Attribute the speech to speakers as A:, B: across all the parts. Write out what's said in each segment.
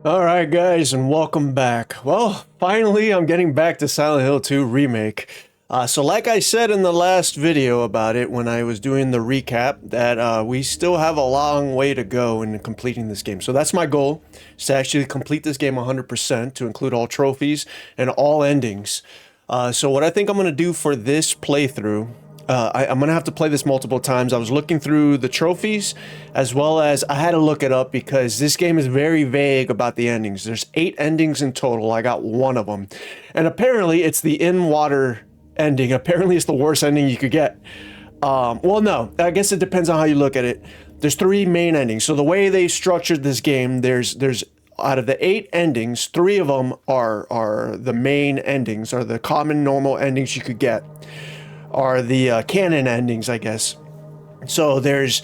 A: Alright guys, and welcome back. Well, finally I'm getting back to Silent Hill 2 Remake. So like I said in the last video about it when I was doing the recap, that we still have a long way to go in completing this game. So that's my goal, is to actually complete this game 100%, to include all trophies and all endings. So what I think I'm going to do for this playthrough, I'm going to have to play this multiple times. I was looking through the trophies, as well as I had to look it up because this game is very vague about the endings. There's 8 endings in total. I got one of them. And apparently it's the in-water ending. Apparently it's the worst ending you could get. Well, no, I guess it depends on how you look at it. There's 3 main endings. So the way they structured this game, there's out of the 8 endings, 3 of them are the main endings, are the common normal endings you could get. Are the canon endings, I guess. So there's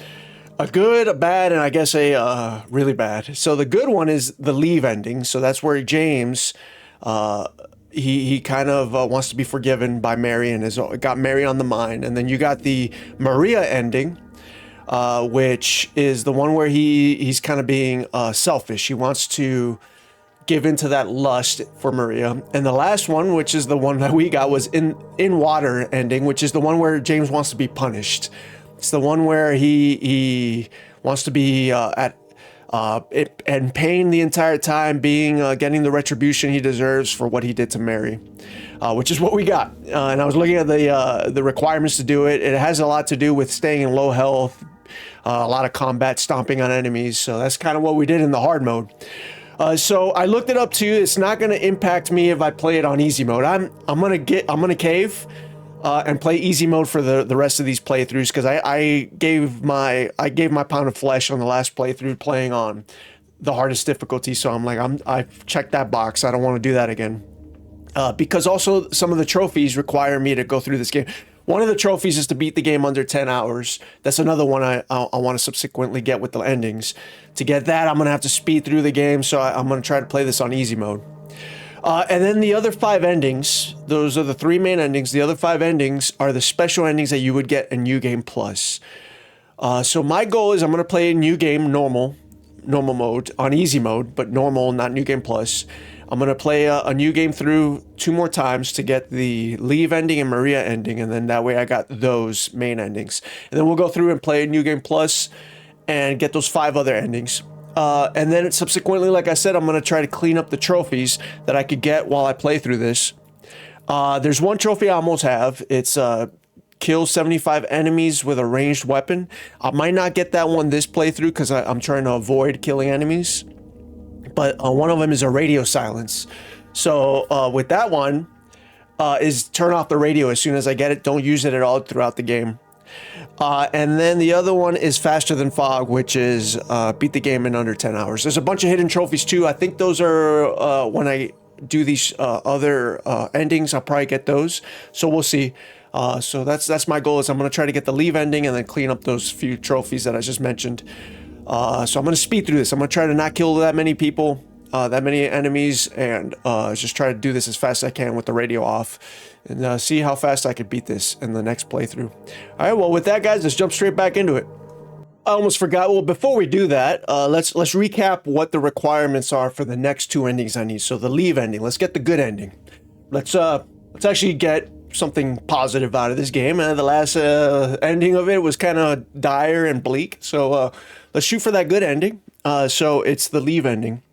A: a good, a bad, and I guess a really bad. So the good one is the leave ending. So that's where James, he kind of wants to be forgiven by Mary and has got Mary on the mind. And then you got the Maria ending, which is the one where he's kind of being selfish. He wants to give into that lust for Maria. And the last one, which is the one that we got, was in water ending, which is the one where James wants to be punished. It's the one where he wants to be in pain the entire time, being getting the retribution he deserves for what he did to Mary, which is what we got. And I was looking at the requirements to do it. It has a lot to do with staying in low health, a lot of combat, stomping on enemies. So that's kind of what we did in the hard mode. So I looked it up too. It's not going to impact me if I play it on easy mode. I'm gonna cave and play easy mode for the rest of these playthroughs, because I gave my pound of flesh on the last playthrough playing on the hardest difficulty. So I'm like, I've checked that box. I don't want to do that again. Because also some of the trophies require me to go through this game. One of the trophies is to beat the game under 10 hours. That's another one I want to subsequently get with the endings. To get that, I'm going to have to speed through the game, so I'm going to try to play this on easy mode. And then the other 5 endings, those are the 3 main endings. The other 5 endings are the special endings that you would get in New Game Plus. So my goal is I'm going to play New Game normal mode, on easy mode, but normal, not New Game Plus. I'm going to play a new game through 2 more times to get the leave ending and Maria ending, and then that way I got those main endings. And then we'll go through and play New Game Plus and get those 5 other endings. And then subsequently, like I said, I'm going to try to clean up the trophies that I could get while I play through this. There's one trophy I almost have. It's kill 75 enemies with a ranged weapon. I might not get that one this playthrough because I'm trying to avoid killing enemies. But one of them is a radio silence. So with that one, is turn off the radio as soon as I get it. Don't use it at all throughout the game. And then the other one is faster than fog, which is beat the game in under 10 hours. There's a bunch of hidden trophies too. I think those are when I do these other endings, I'll probably get those. So we'll see. So that's my goal, is I'm going to try to get the leave ending and then clean up those few trophies that I just mentioned. So I'm going to speed through this. I'm going to try to not kill that many people, that many enemies, and just try to do this as fast as I can with the radio off, and see how fast I could beat this in the next playthrough. All right, well, with that, guys, let's jump straight back into it. I almost forgot. Well, before we do that, let's recap what the requirements are for the next 2 endings I need. So the leave ending. Let's get the good ending. Let's actually get something positive out of this game. The last ending of it was kind of dire and bleak. So let's shoot for that good ending. So it's the leave ending.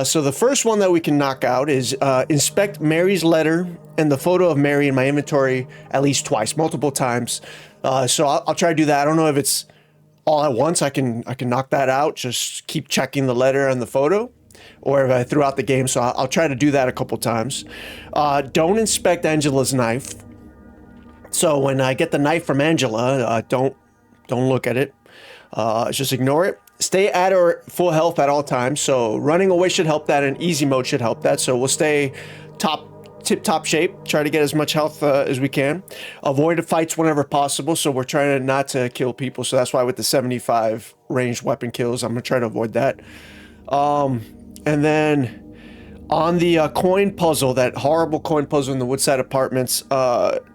A: So the first one that we can knock out is inspect Mary's letter and the photo of Mary in my inventory at least twice, multiple times. So I'll try to do that. I don't know if it's all at once. I can knock that out. Just keep checking the letter and the photo, or if I throughout the game. So I'll try to do that a couple times. Don't inspect Angela's knife. So when I get the knife from Angela, don't look at it. Just ignore it. Stay at or full health at all times. So running away should help that, and easy mode should help that. So we'll stay tip-top shape. Try to get as much health as we can. Avoid fights whenever possible. So we're trying not to kill people. So that's why with the 75 ranged weapon kills, I'm going to try to avoid that. And then on the coin puzzle, that horrible coin puzzle in the Woodside Apartments,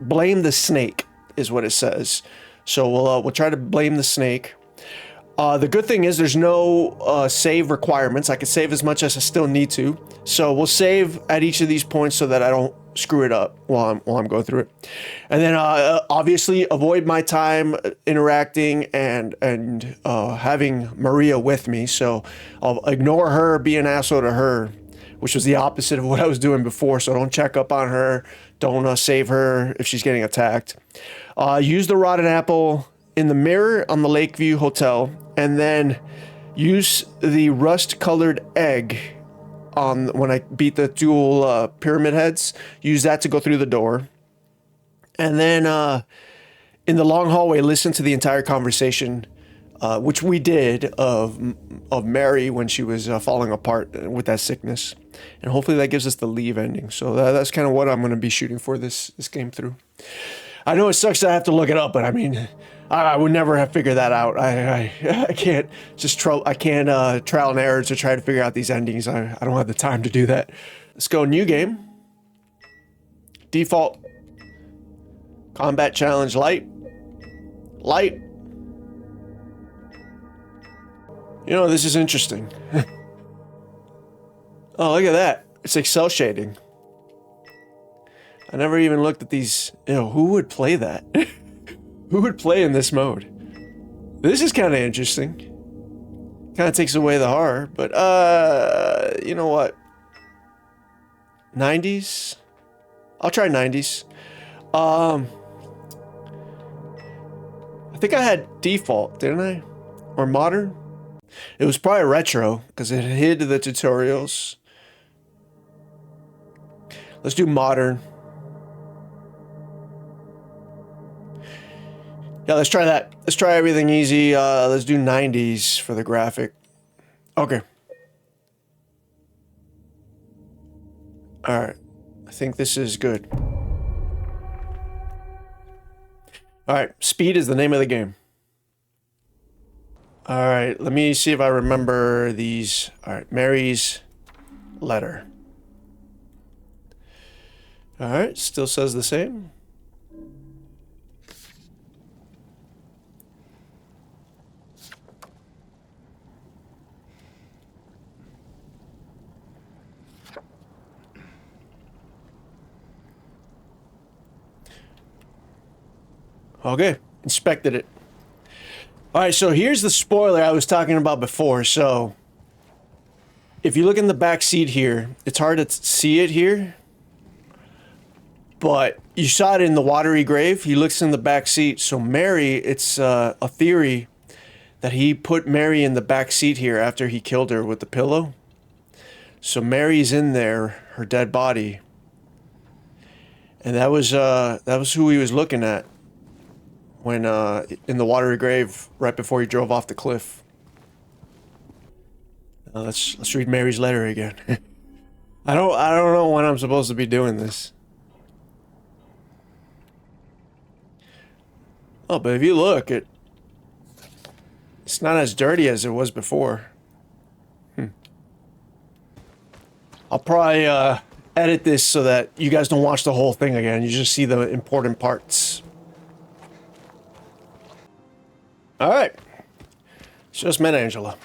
A: blame the snake is what it says. So we'll try to blame the snake. The good thing is there's no save requirements. I can save as much as I still need to. So we'll save at each of these points so that I don't screw it up while I'm going through it. And then obviously avoid my time interacting and having Maria with me. So I'll ignore her, be an asshole to her, which was the opposite of what I was doing before. So don't check up on her. Don't save her if she's getting attacked. Use the rotten apple in the mirror on the Lakeview Hotel, and then use the rust-colored egg on when I beat the dual pyramid heads. Use that to go through the door, and then in the long hallway, listen to the entire conversation, which we did of Mary when she was falling apart with that sickness, and hopefully that gives us the leave ending. So that's kind of what I'm going to be shooting for this game through. I know it sucks that I have to look it up, but I mean, I would never have figured that out. I can't just trial and error to try to figure out these endings. I don't have the time to do that. Let's go new game. Default. Combat challenge light. Light. You know, this is interesting. Oh, look at that. It's like cell shading. I never even looked at these. You know, who would play that? Who would play in this mode? This is kind of interesting. Kind of takes away the horror, but you know what? 90s? I'll try 90s. I think I had default, didn't I? Or modern? It was probably retro, because it hid the tutorials. Let's do modern. Yeah, let's try that. Let's try everything easy. Let's do 90s for the graphic. Okay. Alright. I think this is good. Alright, speed is the name of the game. Alright, let me see if I remember these. Alright, Mary's letter. Alright, still says the same. Okay, inspected it. Alright, so here's the spoiler I was talking about before. So, if you look in the back seat here, it's hard to see it here. But you saw it in the watery grave. He looks in the back seat. So Mary, it's a theory that he put Mary in the back seat here after he killed her with the pillow. So Mary's in there, her dead body. And that was who he was looking at when in the watery grave right before he drove off the cliff. Let's read Mary's letter again. I don't know when I'm supposed to be doing this. Oh, but if you look, it's not as dirty as it was before. I'll probably edit this so that you guys don't watch the whole thing again. You just see the important parts. Alright. Just met Angela.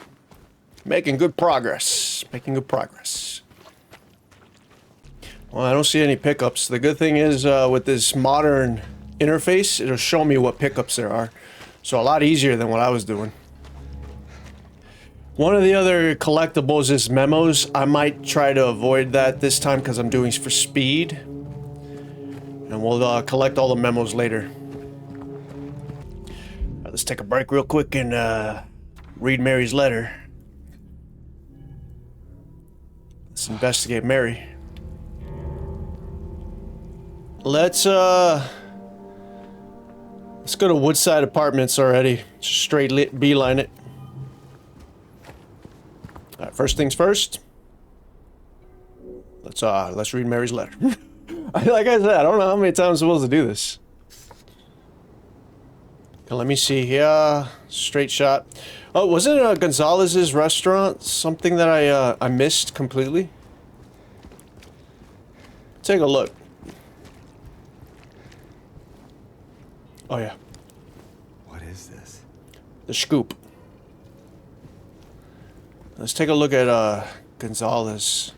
A: Making good progress. Making good progress. Well, I don't see any pickups. The good thing is with this modern interface, it'll show me what pickups there are. So a lot easier than what I was doing. One of the other collectibles is memos. I might try to avoid that this time because I'm doing for speed. And we'll collect all the memos later. Right, let's take a break real quick and read Mary's letter. Let's investigate Mary. Let's go to Woodside Apartments already. Just straight beeline it. All right, first things first. Let's read Mary's letter. Like I said, I don't know how many times I'm supposed to do this. Okay, let me see here. Straight shot. Oh, wasn't it Gonzalez's restaurant something that I missed completely? Take a look. Oh yeah.
B: What is this?
A: The scoop. Let's take a look at Gonzalez.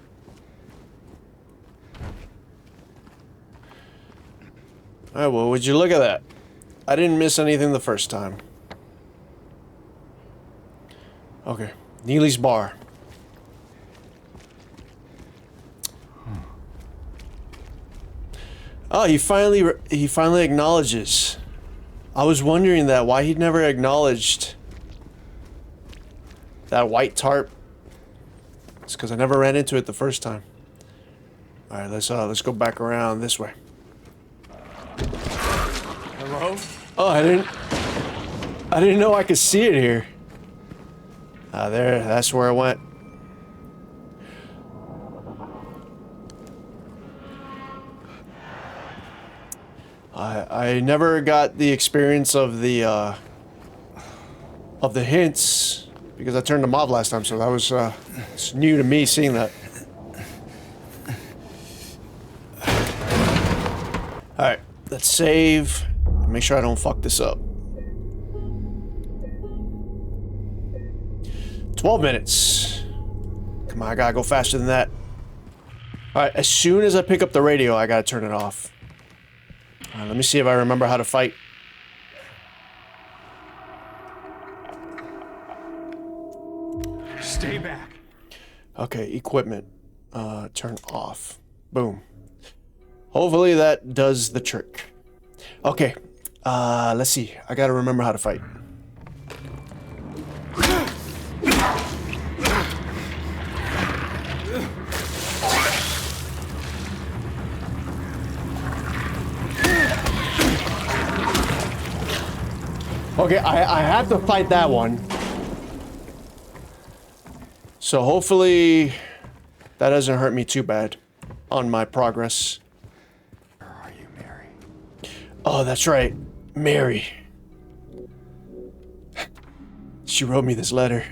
A: Alright, well, would you look at that? I didn't miss anything the first time. Okay, Neely's bar. Oh, he finally acknowledges. I was wondering why he'd never acknowledged that white tarp. It's because I never ran into it the first time. All right, let's go back around this way. Hello? Oh, I didn't know I could see it here. That's where I went. I never got the experience of the hints because I turned them off last time, so that was it's new to me seeing that. All right, let's save. Make sure I don't fuck this up. 12 minutes. Come on, I gotta go faster than that. All right, as soon as I pick up the radio, I gotta turn it off. All right, let me see if I remember how to fight.
B: Stay back.
A: Okay, equipment. Turn off. Boom. Hopefully that does the trick. Okay, let's see. I gotta remember how to fight. Okay, I have to fight that one. So hopefully that doesn't hurt me too bad on my progress.
B: Where are you, Mary?
A: Oh, that's right. Mary. She wrote me this letter.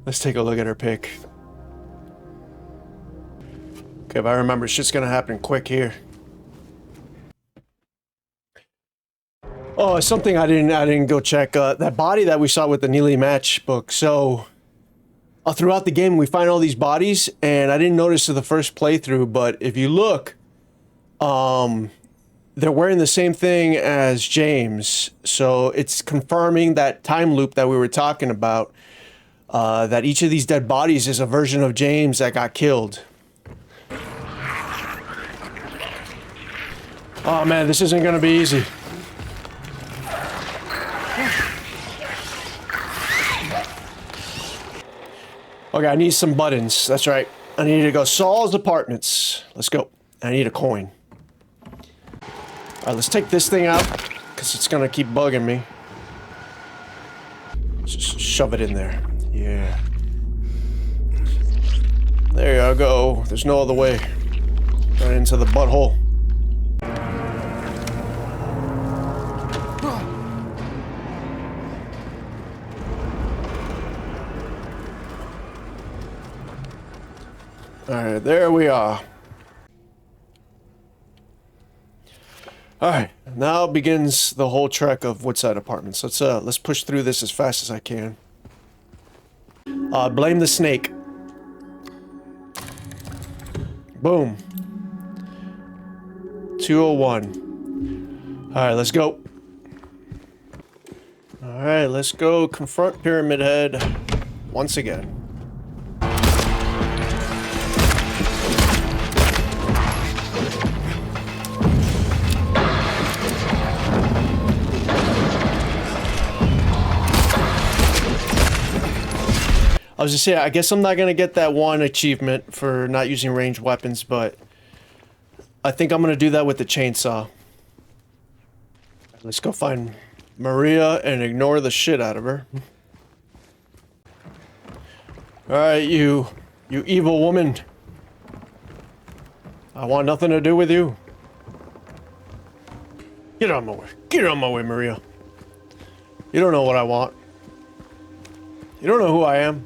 A: Let's take a look at her pic. Okay, if I remember, shit's gonna happen quick here. Oh, something I didn't go check. That body that we saw with the Neely matchbook. So, throughout the game, we find all these bodies, and I didn't notice to the first playthrough, but if you look, they're wearing the same thing as James. So it's confirming that time loop that we were talking about. That each of these dead bodies is a version of James that got killed. Oh man, this isn't gonna be easy. Okay, I need some buttons. That's right. I need to go Saul's apartments. Let's go. I need a coin. Alright, let's take this thing out, because it's gonna keep bugging me. Just shove it in there. Yeah. There you go. There's no other way. Right into the butthole. Alright, there we are. Alright, now begins the whole trek of Woodside Apartments. Let's push through this as fast as I can. Blame the snake. Boom. 201. Alright, let's go. Alright, let's go confront Pyramid Head once again. I was just saying, I guess I'm not gonna get that one achievement for not using ranged weapons, but I think I'm gonna do that with the chainsaw. Let's go find Maria and ignore the shit out of her. Alright, you evil woman. I want nothing to do with you. Get out of my way. Get out of my way, Maria. You don't know what I want. You don't know who I am.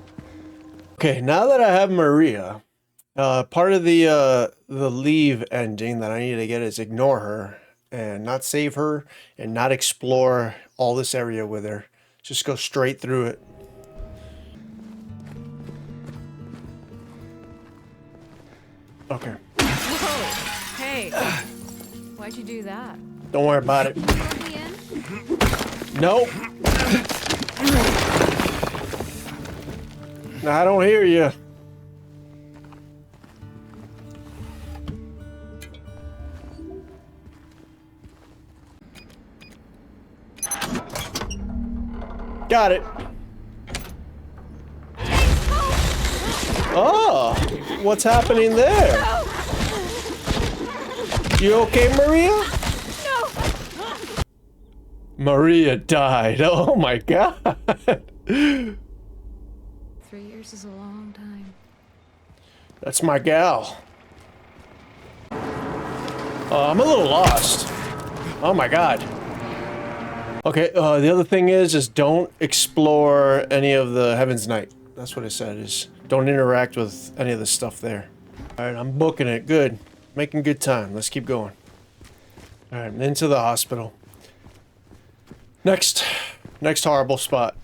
A: Okay, now that I have Maria, part of the leave ending that I need to get is ignore her and not save her and not explore all this area with her. Just go straight through it. Okay.
C: Whoa! Hey! Why'd you do that?
A: Don't worry about it.
C: Let me in?
A: Nope. I don't hear you. Got it. Oh, what's happening there? You okay, Maria?
C: No!
A: Maria died. Oh my god.
C: 3 years is a long time.
A: That's my gal. I'm a little lost. Oh my god. Okay, the other thing is don't explore any of the Heaven's Night. That's what it said, is don't interact with any of the stuff there. Alright, I'm booking it. Good. Making good time. Let's keep going. Alright, into the hospital. Next horrible spot.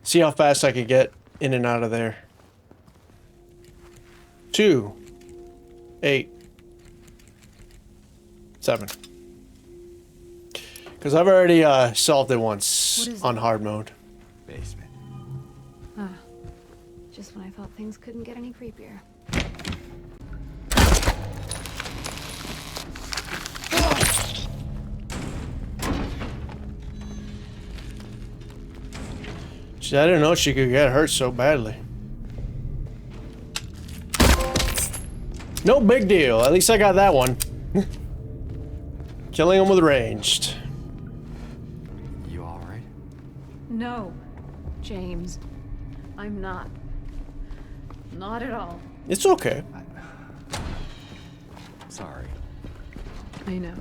A: See how fast I could get in and out of there. 2, 8, 7. Because I've already solved it once on hard mode.
B: Basement.
C: Ah. Just when I thought things couldn't get any creepier.
A: I didn't know she could get hurt so badly. No big deal. At least I got that one. Killing him with ranged.
B: You alright?
C: No, James. I'm not. Not at all.
A: It's okay.
B: Sorry.
C: I know.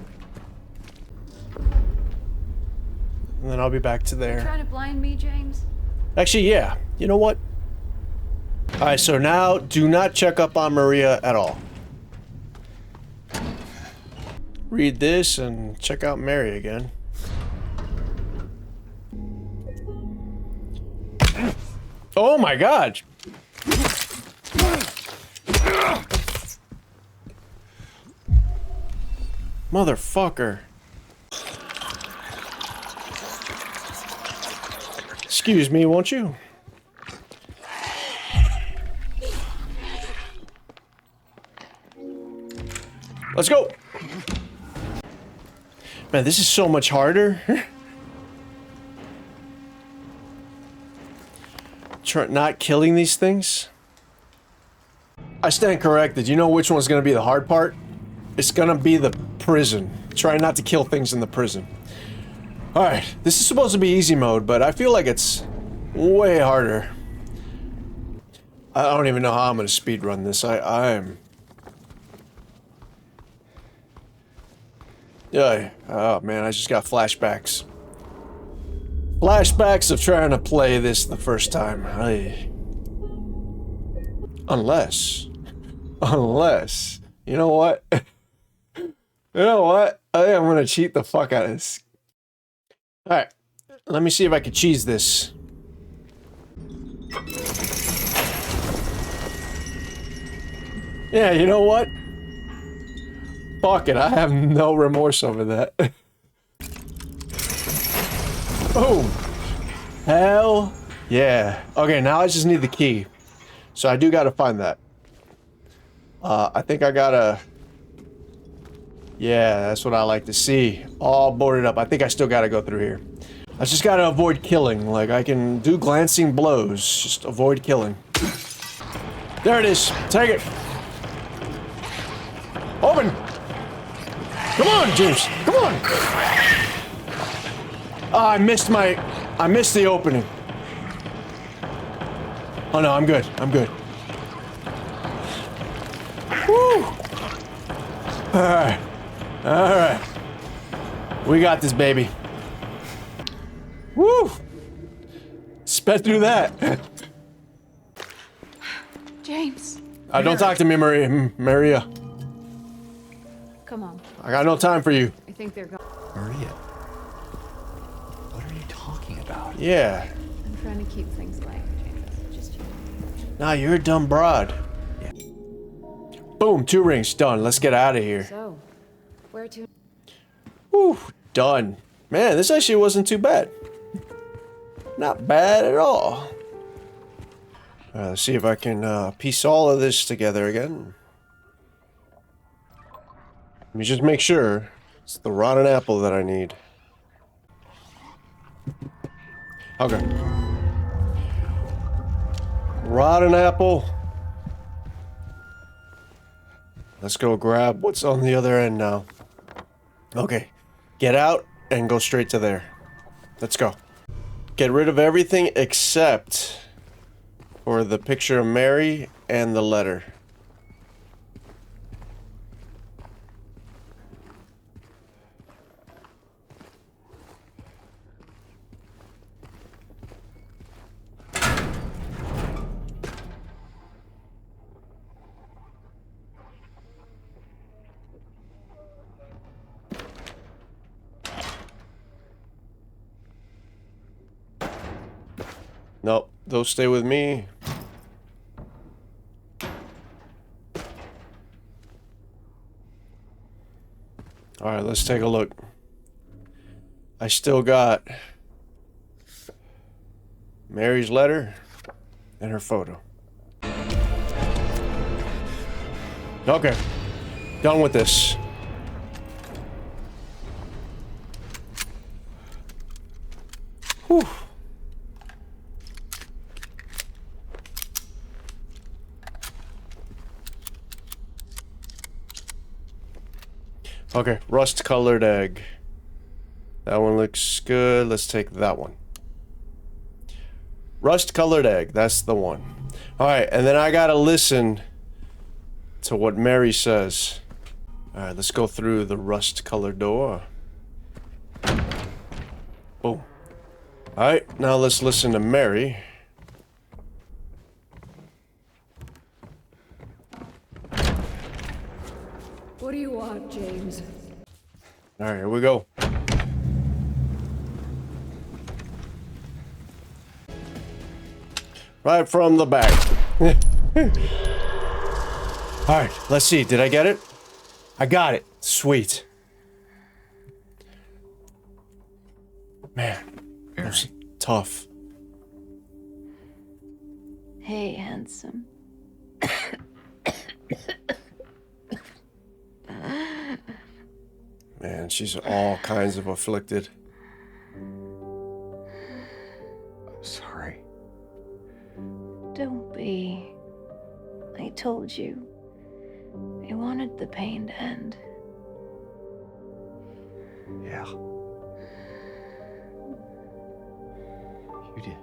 A: And then I'll be back to there.
C: Trying to blind me, James?
A: Actually, yeah. You know what? Alright, so now do not check up on Maria at all. Read this and check out Mary again. Oh my god! Motherfucker. Excuse me, won't you? Let's go! Man, this is so much harder. Not killing these things. I stand corrected. You know which one's gonna be the hard part? It's gonna be the prison. Try not to kill things in the prison. Alright, this is supposed to be easy mode, but I feel like it's way harder. I don't even know how I'm gonna speedrun this. I'm... Yeah, oh man, I just got flashbacks. Flashbacks of trying to play this the first time. Unless, you know what? You know what? I think I'm gonna cheat the fuck out of this. Alright, let me see if I can cheese this. Yeah, you know what? Fuck it, I have no remorse over that. Boom! Hell yeah. Okay, now I just need the key. So I do gotta find that. I think I gotta... Yeah, that's what I like to see. All boarded up. I think I still gotta go through here. I just gotta avoid killing. Like, I can do glancing blows. Just avoid killing. There it is. Take it. Open! Come on, James! Come on! Oh, I missed the opening. Oh no, I'm good. I'm good. Woo! Alright. Alright. We got this, baby. Woo! Sped through that.
C: James.
A: Don't talk to me, Maria.
C: Come on.
A: I got no time for you.
C: I think they're gone.
B: Maria. What are you talking about?
A: Yeah.
C: I'm trying to keep things light, James. Just you.
A: Nah, you're a dumb broad.
B: Yeah.
A: Boom, 2 rings, done. Let's get out of here.
C: So, where to?
A: Whew, done. Man, this actually wasn't too bad. Not bad at all. Let's see if I can piece all of this together again. Let me just make sure it's the rotten apple that I need. Okay. Rotten apple. Let's go grab what's on the other end now. Okay. Get out and go straight to there. Let's go. Get rid of everything except for the picture of Mary and the letter. Nope, those stay with me. Alright, let's take a look. I still got Mary's letter and her photo. Okay, done with this. Whew. Okay, rust-colored egg. That one looks good. Let's take that one. Rust-colored egg. That's the one. Alright, and then I gotta listen to what Mary says. Alright, let's go through the rust-colored door. Boom. Alright, now let's listen to Mary.
C: What do you want, James?
A: Alright, here we go. Right from the back. Alright, let's see. Did I get it? I got it. Sweet. Man, that was tough.
C: Hey, handsome.
A: Man, she's all kinds of afflicted.
B: I'm sorry.
C: Don't be. I told you. I wanted the pain to end.
B: Yeah. You did.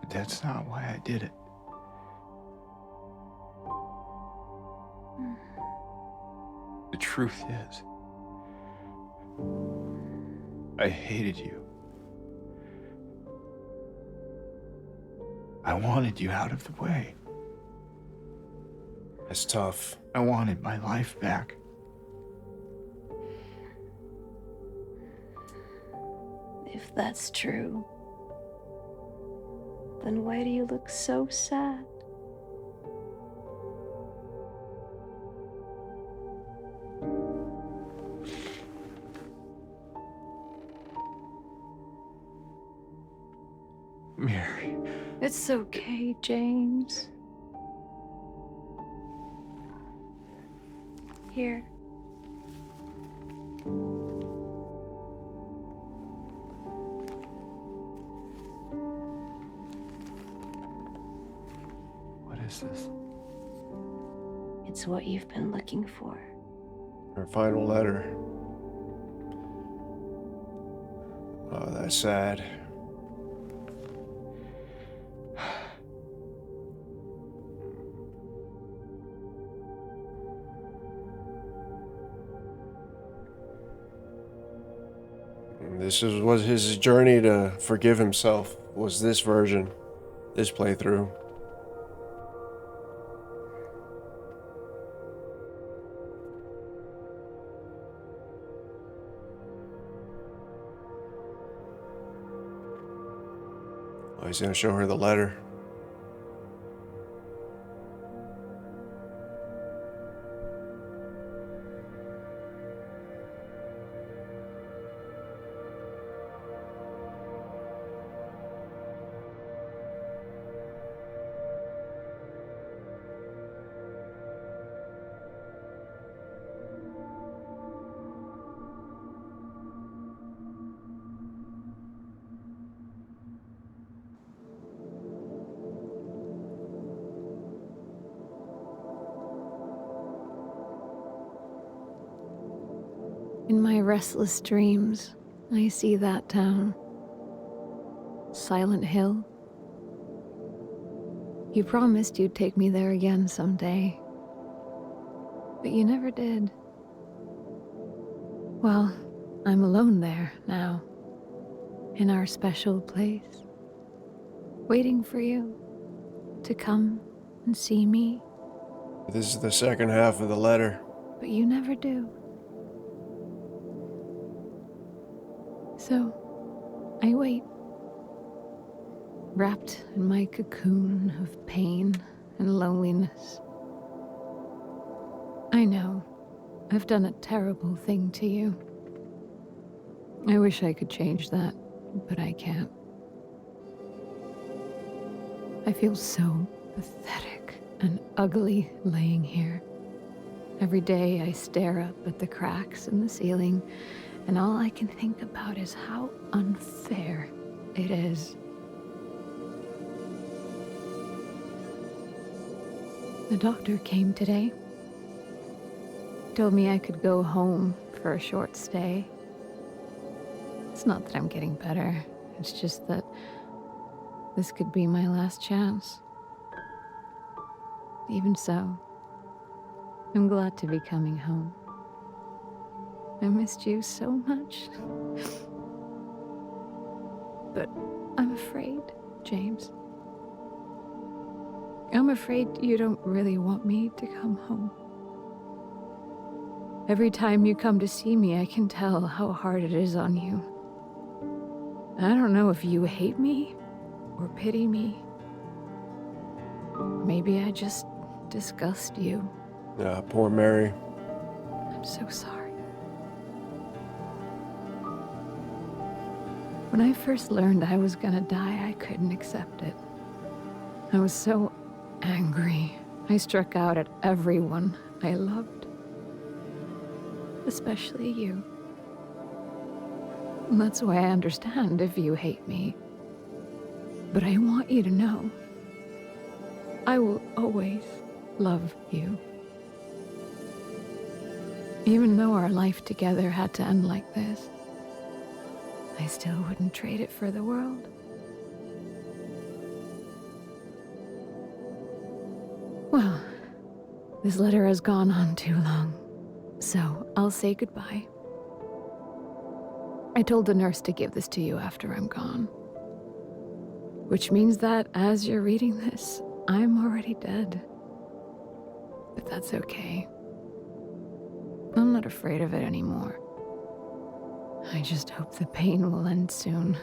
B: But that's not why I did it. The truth is, I hated you. I wanted you out of the way.
A: That's tough.
B: I wanted my life back.
C: If that's true, then why do you look so sad?
B: Mary.
C: It's okay, James. Here.
B: What is this?
C: It's what you've been looking for.
A: Her final letter. Oh, that's sad. Was his journey to forgive himself, was this version, this playthrough. Oh, he's gonna show her the letter.
C: In my restless dreams, I see that town. Silent Hill. You promised you'd take me there again someday. But you never did. Well, I'm alone there now. In our special place. Waiting for you to come and see me.
A: This is the second half of the letter.
C: But you never do. So, I wait. Wrapped in my cocoon of pain and loneliness. I know, I've done a terrible thing to you. I wish I could change that, but I can't. I feel so pathetic and ugly laying here. Every day I stare up at the cracks in the ceiling, and all I can think about is how unfair it is. The doctor came today. Told me I could go home for a short stay. It's not that I'm getting better. It's just that this could be my last chance. Even so, I'm glad to be coming home. I missed you so much. But I'm afraid, James. I'm afraid you don't really want me to come home. Every time you come to see me, I can tell how hard it is on you. I don't know if you hate me or pity me. Maybe I just disgust you.
A: Yeah, poor Mary.
C: I'm so sorry. When I first learned I was gonna die, I couldn't accept it. I was so angry. I struck out at everyone I loved. Especially you. And that's why I understand if you hate me. But I want you to know, I will always love you. Even though our life together had to end like this, I still wouldn't trade it for the world. Well, this letter has gone on too long, so I'll say goodbye. I told the nurse to give this to you after I'm gone. Which means that as you're reading this, I'm already dead. But that's okay. I'm not afraid of it anymore. I just hope the pain will end soon.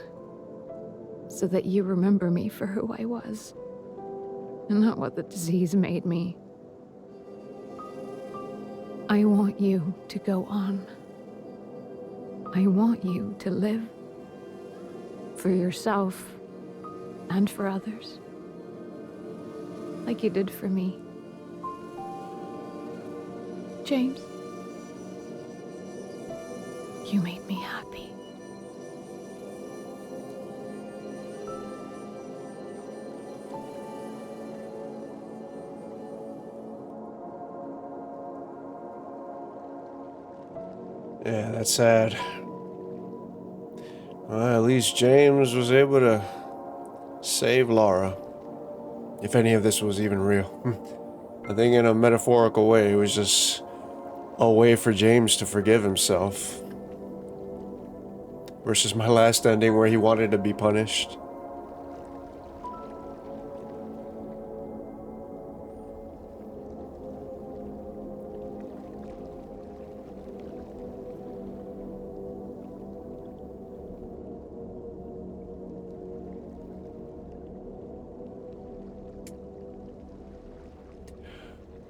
C: So that you remember me for who I was. And not what the disease made me. I want you to go on. I want you to live. For yourself. And for others. Like you did for me. James. You made me happy.
A: Yeah, that's sad. Well, at least James was able to save Laura. If any of this was even real. I think in a metaphorical way, it was just a way for James to forgive himself. Versus my last ending where he wanted to be punished.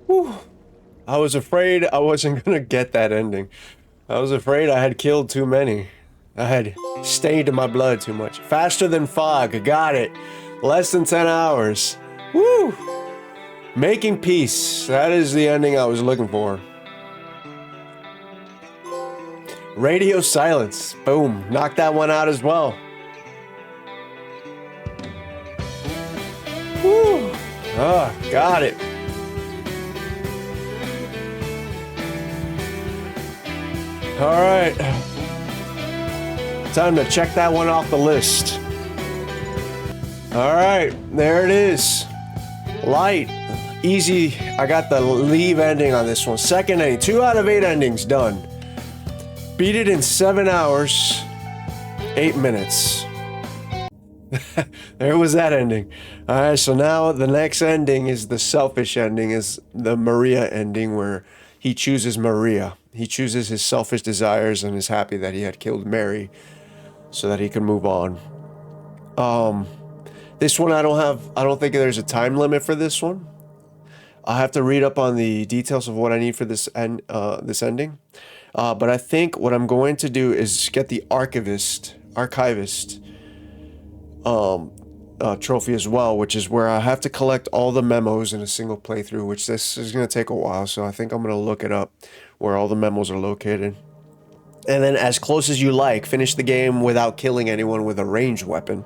A: Whew. I was afraid I wasn't gonna get that ending. I was afraid I had killed too many. I had stained my blood too much. Faster than fog, got it. Less than 10 hours. Woo! Making peace. That is the ending I was looking for. Radio silence. Boom. Knocked that one out as well. Woo! Ah, got it. All right. Time to check that one off the list. All right, there it is. Light, easy. I got the leave ending on this one. Second ending, 2 out of 8 endings done. Beat it in 7 hours, 8 minutes. There was that ending. All right, so now the next ending is the selfish ending, is the Maria ending, where he chooses Maria. He chooses his selfish desires and is happy that he had killed Mary so that he can move on. This one I don't think there's a time limit for this one. I have to read up on the details of what I need for this ending. But I think what I'm going to do is get the archivist trophy as well, which is where I have to collect all the memos in a single playthrough, which this is going to take a while, so I think I'm going to look it up where all the memos are located. And then, as close as you like, finish the game without killing anyone with a ranged weapon.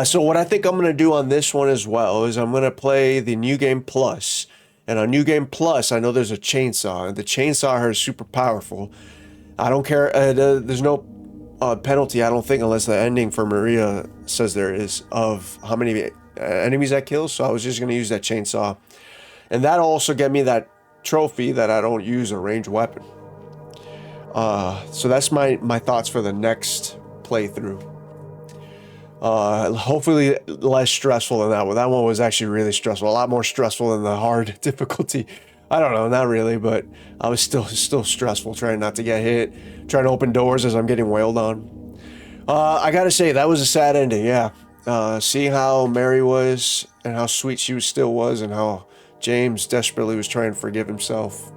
A: So what I think I'm going to do on this one as well is I'm going to play the New Game Plus. And on New Game Plus, I know there's a chainsaw, and the chainsaw is super powerful. I don't care, there's no penalty, I don't think, unless the ending for Maria says there is, of how many enemies that kills, so I was just going to use that chainsaw. And that'll also get me that trophy that I don't use a ranged weapon. So that's my thoughts for the next playthrough. Hopefully less stressful than that one. That one was actually really stressful, a lot more stressful than the hard difficulty. I don't know, not really, but I was still stressful, trying not to get hit, trying to open doors as I'm getting wailed on. I gotta say, that was a sad ending, yeah. Seeing how Mary was, and how sweet she still was, and how James desperately was trying to forgive himself.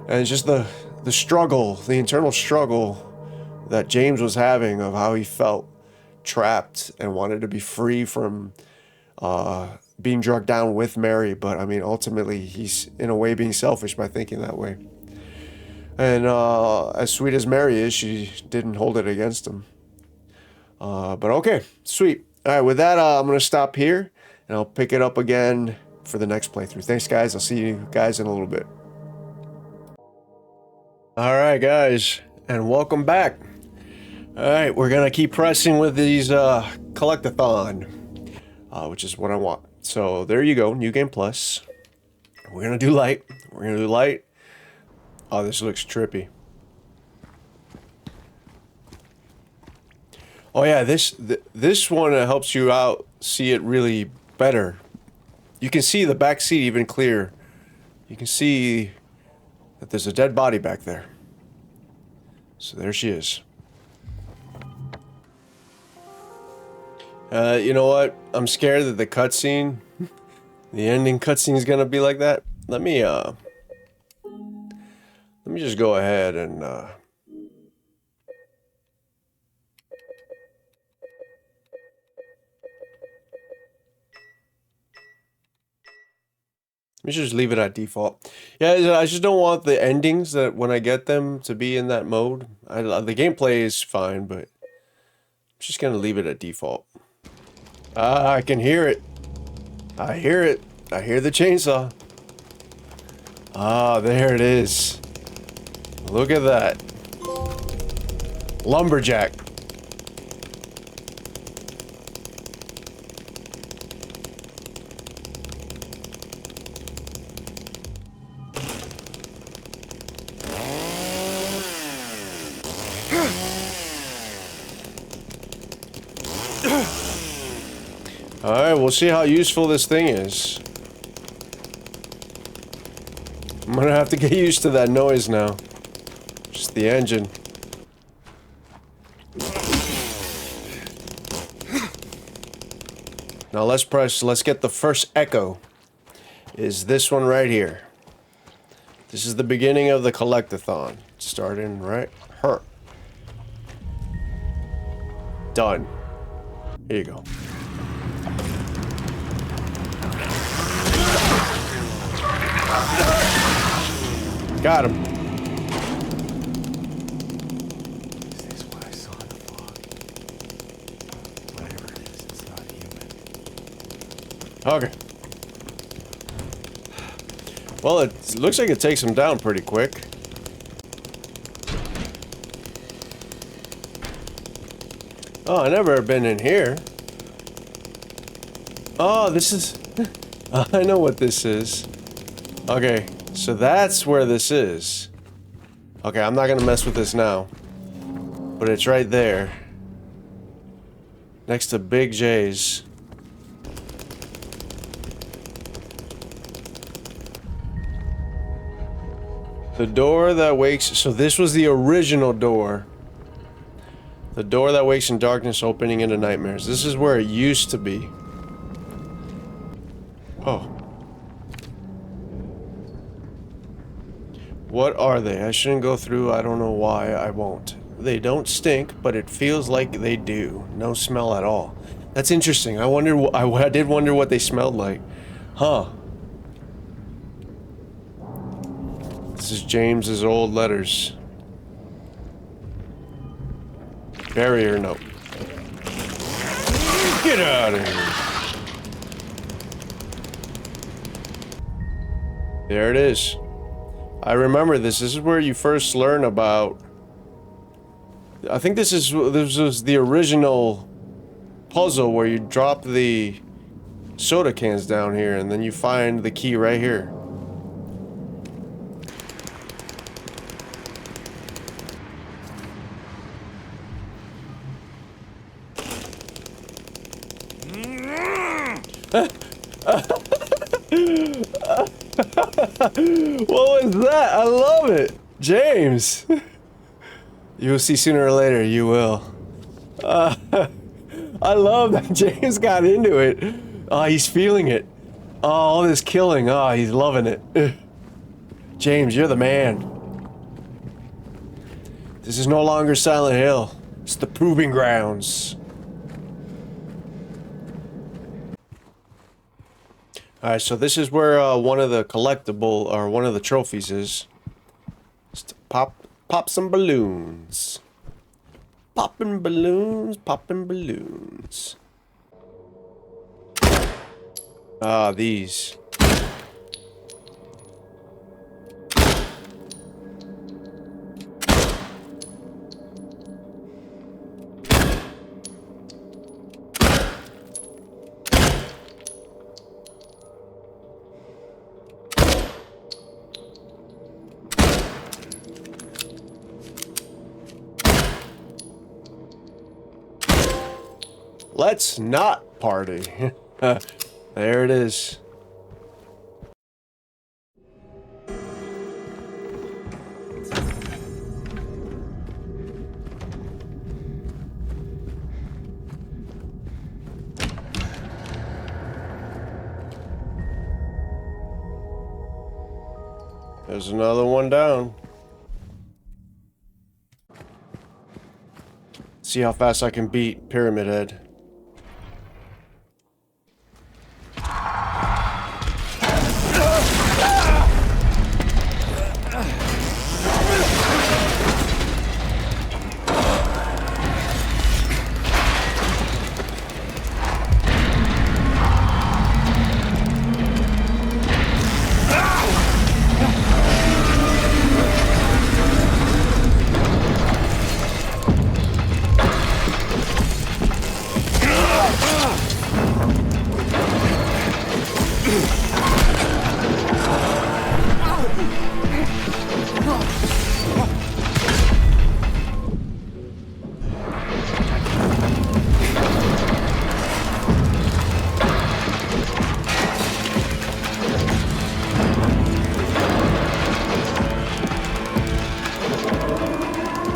A: And just the struggle, the internal struggle that James was having of how he felt trapped and wanted to be free from being drugged down with Mary, but I mean, ultimately, he's in a way being selfish by thinking that way. And as sweet as Mary is, she didn't hold it against him. But okay, sweet. All right, with that, I'm going to stop here, and I'll pick it up again for the next playthrough. Thanks, guys. I'll see you guys in a little bit. All right, guys, and welcome back. All right, we're going to keep pressing with these collectathon, which is what I want. So there you go, New Game Plus. We're going to do light. We're going to do light. Oh, this looks trippy. Oh yeah, this one helps you out, see it really better. You can see the back seat even clear. You can see that there's a dead body back there. So there she is. You know what? I'm scared that the cutscene, the ending cutscene, is gonna be like that. Let me just go ahead and let me just leave it at default. Yeah, I just don't want the endings that when I get them to be in that mode. The gameplay is fine, but I'm just gonna leave it at default. Ah, I can hear it. I hear it. I hear the chainsaw. Ah, there it is. Look at that. Lumberjack. Alright, we'll see how useful this thing is. I'm gonna have to get used to that noise now. Just the engine. Now let's get the first echo. Is this one right here. This is the beginning of the collectathon. Starting right here. Done. Here you go. Got him.
B: Is this what I saw in the fog? Whatever it is, it's not human.
A: Okay. Well, it looks like it takes him down pretty quick. Oh, I never been in here. Oh, this is... I know what this is. Okay, so that's where this is. Okay, I'm not gonna mess with this now. But it's right there. Next to Big J's. The door that wakes... So this was the original door. The door that wakes in darkness, opening into nightmares. This is where it used to be. Oh. What are they? I shouldn't go through. I don't know why I won't. They don't stink, but it feels like they do. No smell at all. That's interesting. I wonder. I did wonder what they smelled like. Huh. This is James's old letters. Barrier note. Get out of here. There it is. I remember this. This is where you first learn about... I think this was the original puzzle where you drop the soda cans down here and then you find the key right here. What was that? I love it! James! You'll see sooner or later, you will. I love that James got into it. Oh, he's feeling it. Oh, all this killing. Oh, he's loving it. James, you're the man. This is no longer Silent Hill. It's the Proving Grounds. Alright, so this is where one of the collectible, or one of the trophies is. Just to pop some balloons. Popping balloons, popping balloons. Ah, these. Let's not party. There it is. There's another one down. See how fast I can beat Pyramid Head.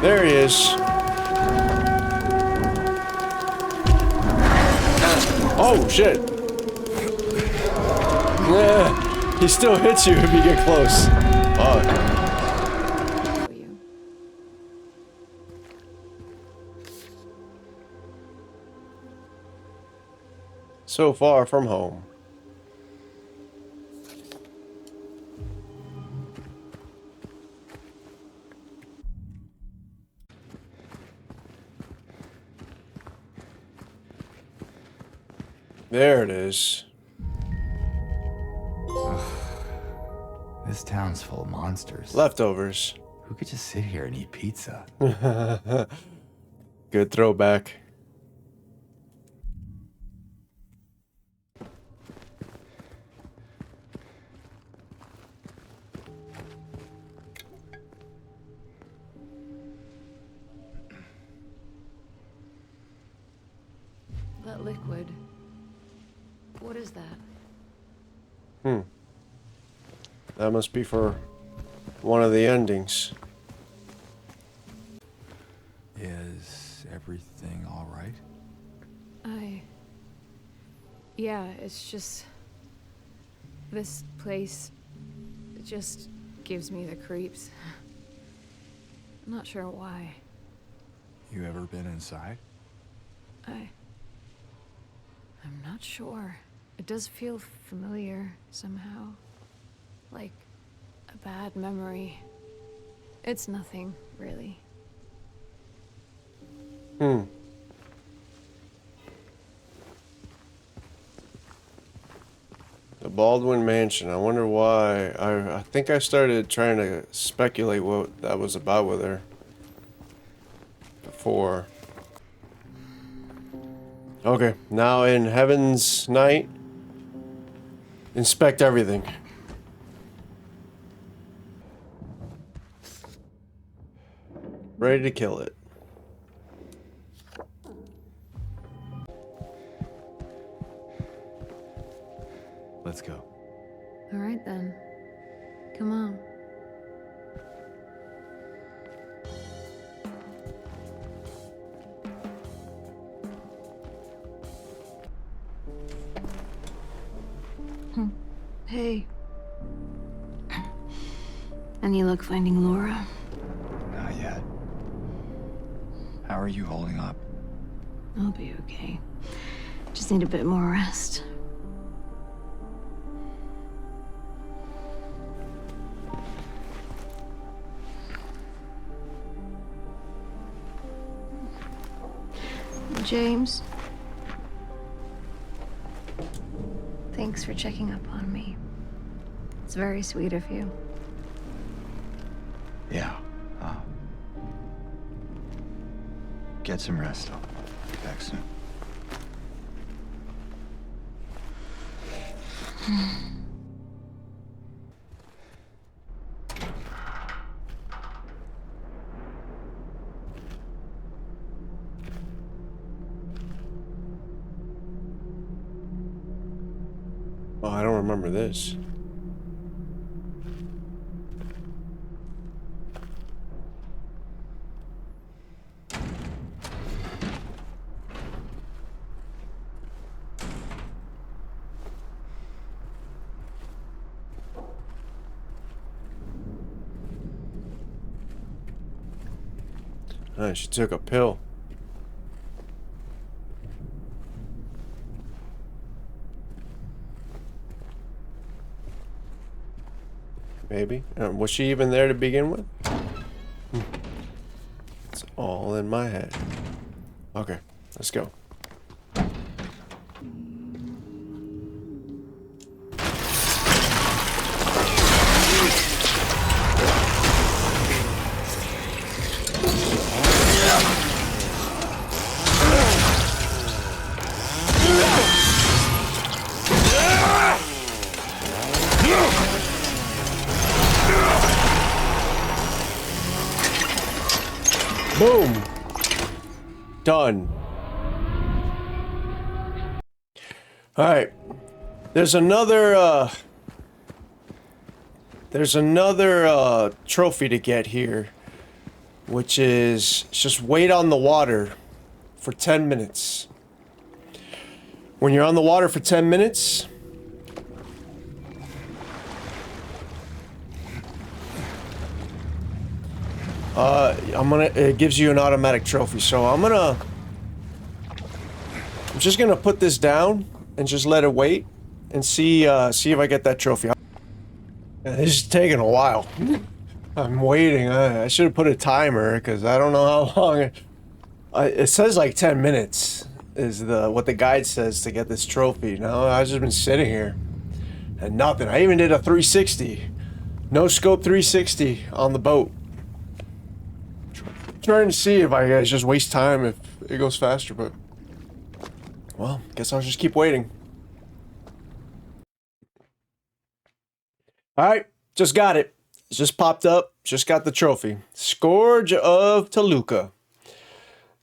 A: There he is. Oh, shit. Yeah, he still hits you if you get close. Oh. So far from home. There it is.
B: This town's full of monsters.
A: Leftovers.
B: Who could just sit here and eat pizza?
A: Good throwback.
C: that liquid. What is that?
A: That must be for one of the endings.
B: Is everything all right?
C: Yeah, it's just... This place... It just gives me the creeps. I'm not sure why.
B: You ever been inside?
C: I'm not sure. It does feel familiar somehow. Like a bad memory. It's nothing, really.
A: The Baldwin Mansion. I wonder why. I think I started trying to speculate what that was about with her before. Okay, now in Heaven's Night, inspect everything. Ready to kill it.
B: Let's go.
C: All right then. Come on. Hey. Any luck finding Laura?
B: Not yet. How are you holding up?
C: I'll be okay. Just need a bit more rest. James. Thanks for checking up on me. It's very sweet of you.
B: Yeah. Get some rest. I'll be back soon.
A: Oh, I don't remember this. Oh, she took a pill. Maybe. Was she even there to begin with? It's all in my head. Okay, let's go. Boom! Done. Alright. There's another trophy to get here, which is just wait on the water for 10 minutes. When you're on the water for 10 minutes, it gives you an automatic trophy. So I'm just gonna put this down and just let it wait and see if I get that trophy. This is taking a while. I'm waiting. I should have put a timer because I don't know how long. It says like 10 minutes is what the guide says to get this trophy. Now I've just been sitting here and nothing. I even did a 360, no scope 360 on the boat. Trying to see if I just waste time if it goes faster, but well, guess I'll just keep waiting. Alright, just got it. It just popped up, just got the trophy. Scourge of Toluca.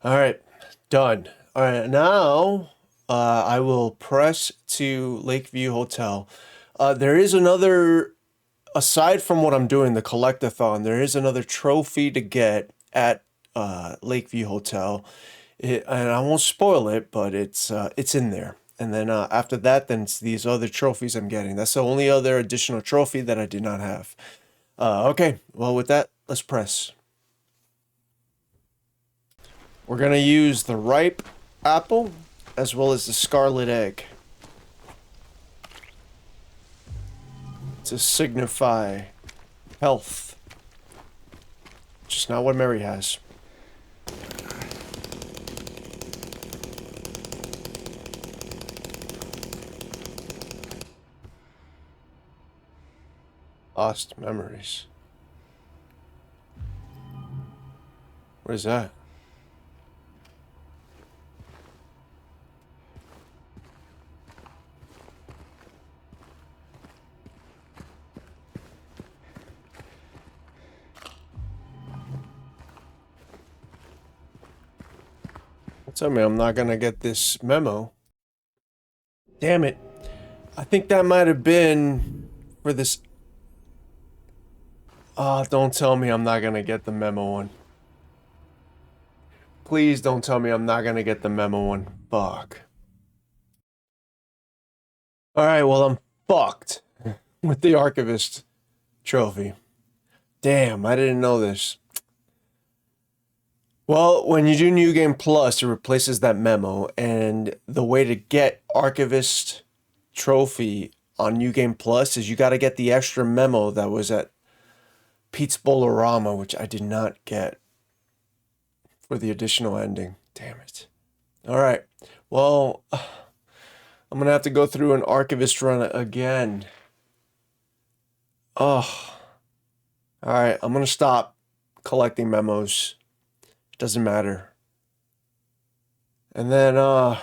A: Alright, done. Alright, now I will press to Lakeview Hotel. There is another, aside from what I'm doing, the collectathon, there is another trophy to get at Lakeview Hotel. And I won't spoil it, but it's in there. And then after that, then it's these other trophies I'm getting. That's the only other additional trophy that I did not have. Okay, well with that, let's press. We're gonna use the ripe apple as well as the scarlet egg to signify health. Just not what Mary has. Lost memories. What is that? Tell me I'm not gonna get this memo. Damn it. I think that might have been for this. Oh, don't tell me I'm not gonna get the memo one. Please don't tell me I'm not gonna get the memo one. Fuck. Alright, well, I'm fucked with the Archivist trophy. Damn, I didn't know this. Well, when you do New Game Plus, it replaces that memo, and the way to get Archivist trophy on New Game Plus is you gotta get the extra memo that was at Pete's Bolorama, which I did not get for the additional ending. Damn it. Alright, well, I'm gonna have to go through an Archivist run again. Oh. Alright, I'm gonna stop collecting memos. It doesn't matter. And then, I'm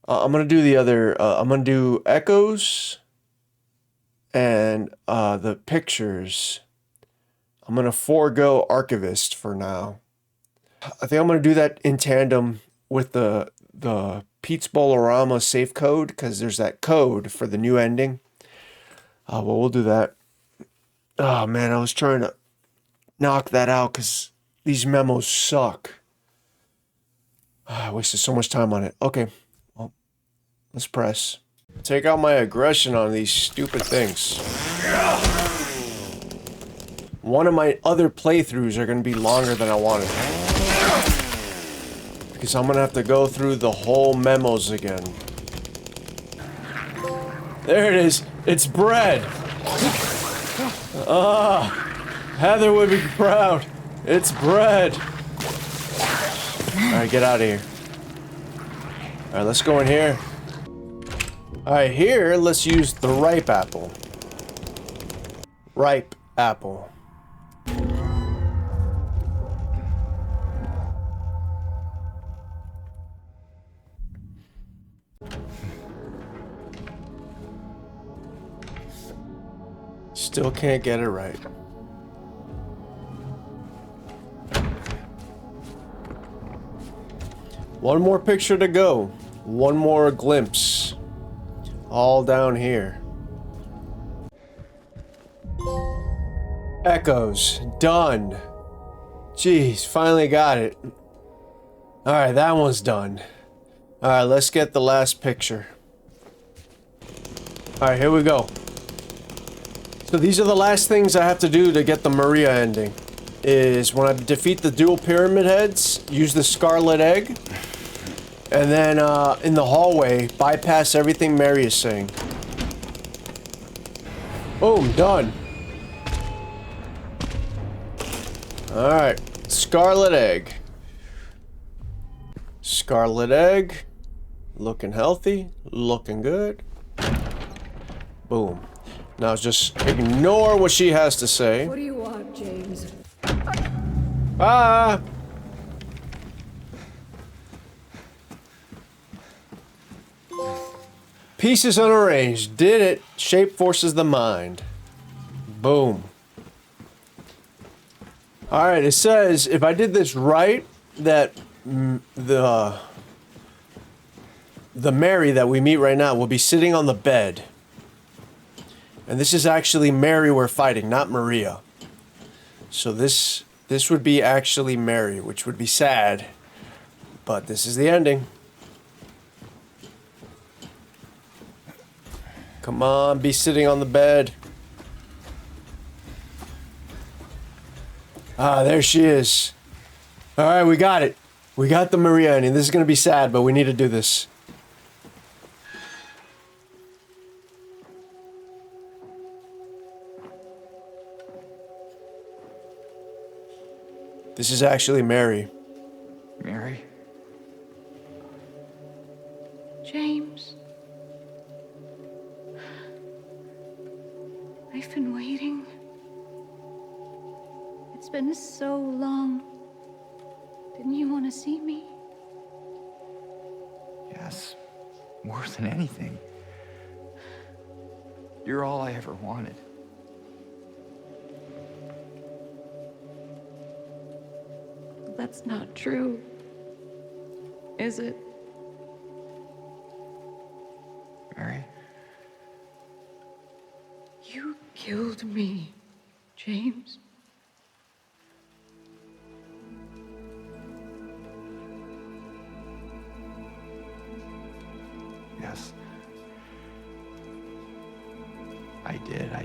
A: gonna do the other, I'm gonna do echoes and the pictures. I'm gonna forego Archivist for now. I think I'm gonna do that in tandem with the Pete's Bolorama safe code, because there's that code for the new ending. Well, we'll do that. Oh man, I was trying to knock that out because these memos suck. I wasted so much time on it. Okay, well, let's press. Take out my aggression on these stupid things. One of my other playthroughs are going to be longer than I wanted. Because I'm going to have to go through the whole memos again. There it is. It's bread. Heather would be proud. It's bread. Alright, get out of here. Alright, let's go in here. Alright, here, let's use the ripe apple. Ripe apple. Still can't get it right. One more picture to go. One more glimpse. All down here. Echoes. Done. Jeez, finally got it. Alright, that one's done. Alright, let's get the last picture. Alright, here we go. So these are the last things I have to do to get the Maria ending. Is when I defeat the dual pyramid heads, use the scarlet egg, and then in the hallway, bypass everything Mary is saying. Boom, done. Alright, scarlet egg. Scarlet egg. Looking healthy, looking good. Boom. Now just ignore what she has to say.
C: What do you want, James?
A: Ah! Pieces unarranged. Did it. Shape forces the mind. Boom. Alright, it says if I did this right, that the the Mary that we meet right now will be sitting on the bed. And this is actually Mary we're fighting, not Maria. So this would be actually Mary, which would be sad. But this is the ending. Come on, be sitting on the bed. Ah, there she is. Alright, we got it. We got the Maria ending. This is going to be sad, but we need to do this. This is actually Mary.
B: Mary?
C: James. I've been waiting. It's been so long. Didn't you want to see me?
B: Yes. More than anything. You're all I ever wanted.
C: That's not true. Is it?
B: Mary?
C: You killed me, James.
B: Yes. I did. I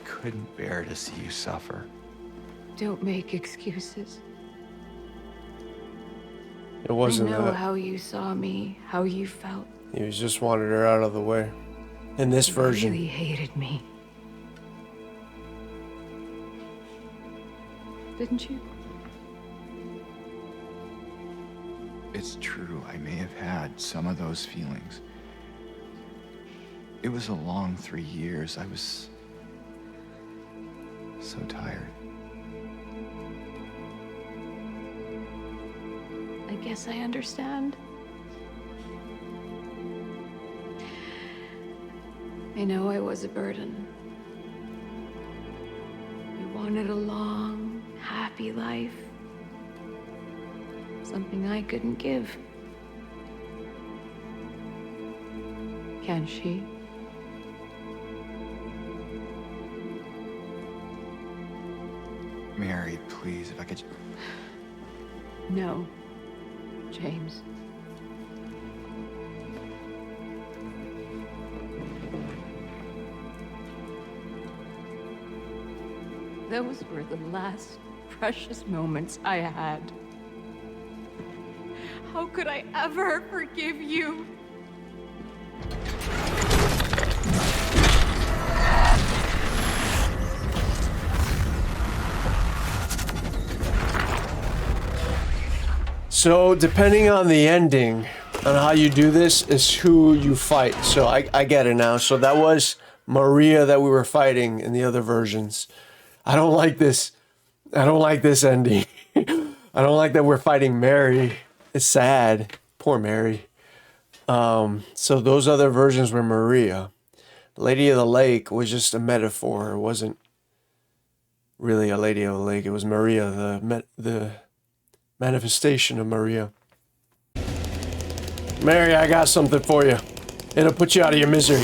B: couldn't bear to see you suffer.
C: Don't make excuses.
A: It wasn't
C: I know
A: that.
C: how you saw me, how you felt.
A: He was just wanted her out of the way. In this version.
C: You really hated me. Didn't you?
B: It's true, I may have had some of those feelings. It was a long 3 years. I was so tired.
C: I guess I understand. I know I was a burden. You wanted a long, happy life. Something I couldn't give. Can she?
B: Mary, please, if I could...
C: No, James. Those were the last precious moments I had. How could I ever forgive you?
A: So, depending on the ending, on how you do this, is who you fight. So, I get it now. So, that was Maria that we were fighting in the other versions. I don't like this. I don't like this ending. I don't like that we're fighting Mary. It's sad. Poor Mary. So, those other versions were Maria. Lady of the Lake was just a metaphor. It wasn't really a Lady of the Lake. It was Maria, the manifestation of Maria. Mary, I got something for you. It'll put you out of your misery.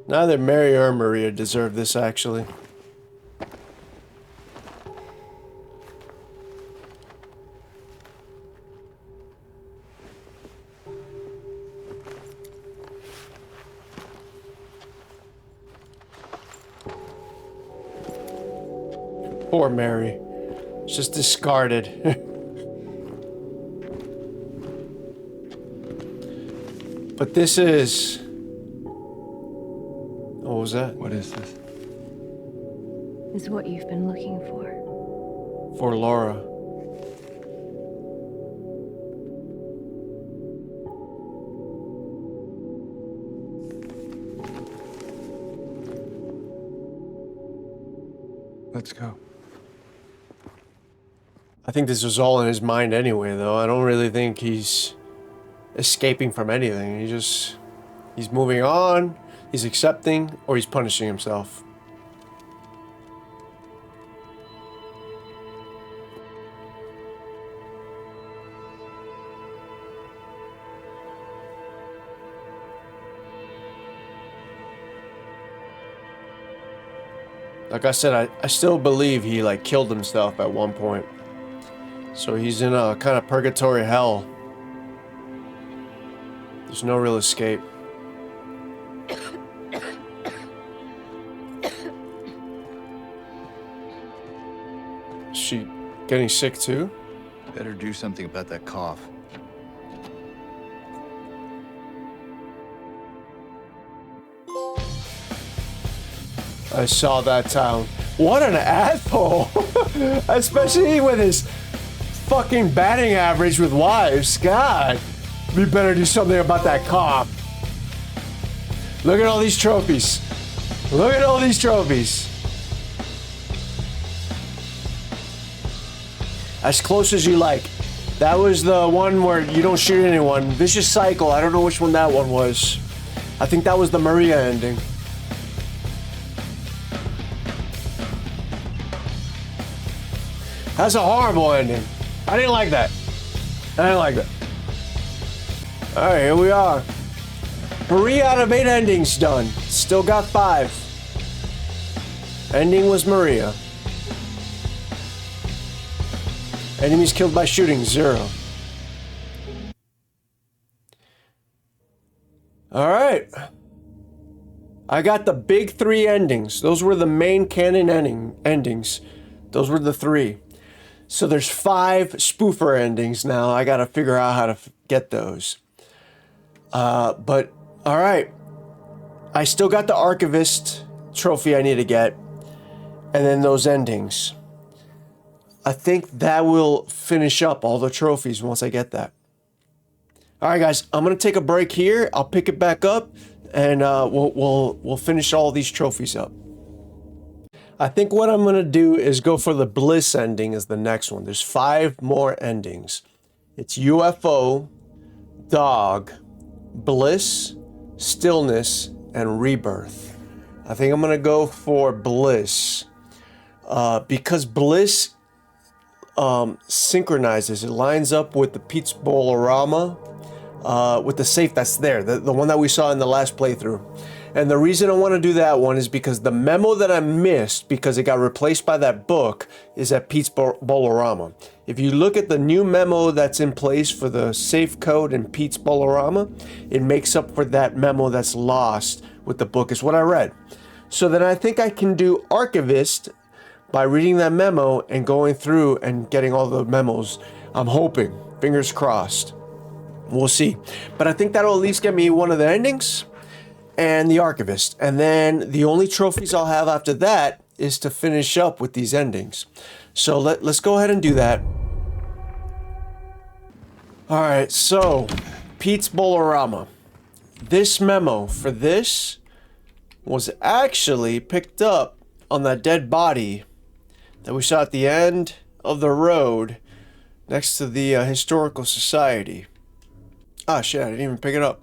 A: Neither Mary or Maria deserve this, actually. Poor Mary. Just discarded. But this is... What was that?
B: What is this?
C: Is what you've been looking for.
A: For Laura.
B: Let's go.
A: I think this was all in his mind anyway, though. I don't really think he's escaping from anything. He's moving on. He's accepting or he's punishing himself. Like I said, I still believe he like killed himself at one point. So he's in a kind of purgatory hell. There's no real escape. Is she getting sick too?
D: Better do something about that cough.
A: I saw that town. What an asshole! Especially with his fucking batting average with wives. God, we better do something about that cop. Look at all these trophies. Look at all these trophies. As close as you like. That was the one where you don't shoot anyone. Vicious Cycle. I don't know which one that one was. I think that was the Maria ending. That's a horrible ending. I didn't like that. I didn't like that. Alright, here we are. 3 out of 8 endings done. Still got 5. Ending was Maria. Enemies killed by shooting, 0. Alright. I got the big 3 endings. Those were the main canon endings. Those were the 3. So there's 5 spoofer endings now. I gotta figure out how to get those. But, alright. I still got the Archivist trophy I need to get. And then those endings. I think that will finish up all the trophies once I get that. Alright guys, I'm gonna take a break here. I'll pick it back up. And we'll finish all these trophies up. I think what I'm gonna do is go for the Bliss ending as the next one. There's 5 more endings. It's UFO, Dog, Bliss, Stillness, and Rebirth. I think I'm gonna go for Bliss. Because Bliss synchronizes. It lines up with the Pete's Bolorama, with the safe that's there. The one that we saw in the last playthrough. And the reason I want to do that one is because the memo that I missed, because it got replaced by that book, is at Pete's Bolorama. If you look at the new memo that's in place for the safe code in Pete's Bolorama, it makes up for that memo that's lost with the book, is what I read. So then I think I can do Archivist by reading that memo and going through and getting all the memos. I'm hoping. Fingers crossed. We'll see. But I think that'll at least get me one of the endings and the Archivist. And then the only trophies I'll have after that is to finish up with these endings. So let's go ahead and do that. Alright, so Pete's Bolorama. This memo for this was actually picked up on that dead body that we saw at the end of the road next to the Historical Society. Ah shit, I didn't even pick it up.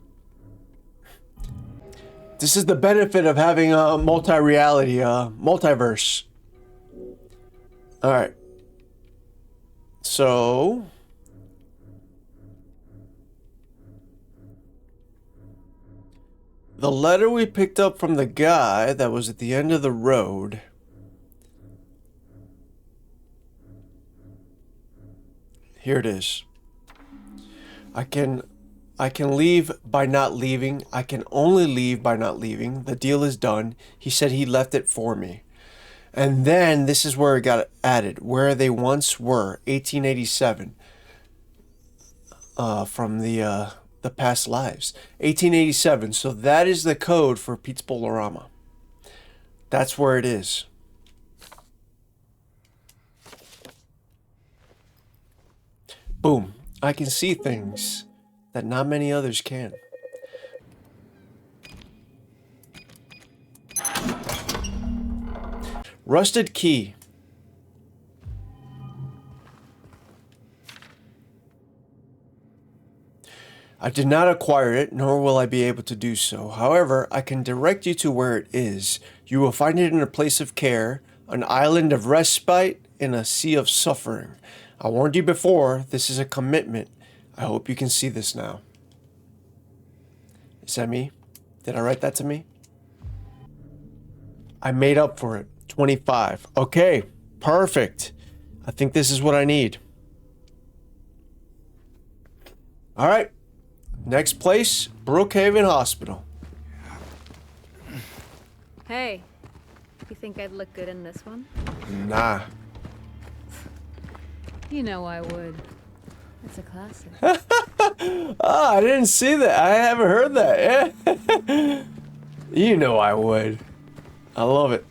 A: This is the benefit of having a multi-reality, multiverse. Alright. So... the letter we picked up from the guy that was at the end of the road... here it is. I can leave by not leaving. I can only leave by not leaving. The deal is done. He said he left it for me. And then this is where it got added. Where they once were. 1887. From the past lives. 1887. So that is the code for Pete's Bolorama. That's where it is. Boom. I can see things that not many others can. Rusted key. I did not acquire it, nor will I be able to do so. However, I can direct you to where it is. You will find it in a place of care, an island of respite, in a sea of suffering. I warned you before, this is a commitment. I hope you can see this now. Is that me? Did I write that to me? I made up for it. 25. Okay, perfect. I think this is what I need. All right. Next place, Brookhaven Hospital.
E: Hey, you think I'd look good in this one?
A: Nah.
E: You know I would. It's a classic.
A: I didn't see that. I haven't heard that. Yeah. You know I would. I love it.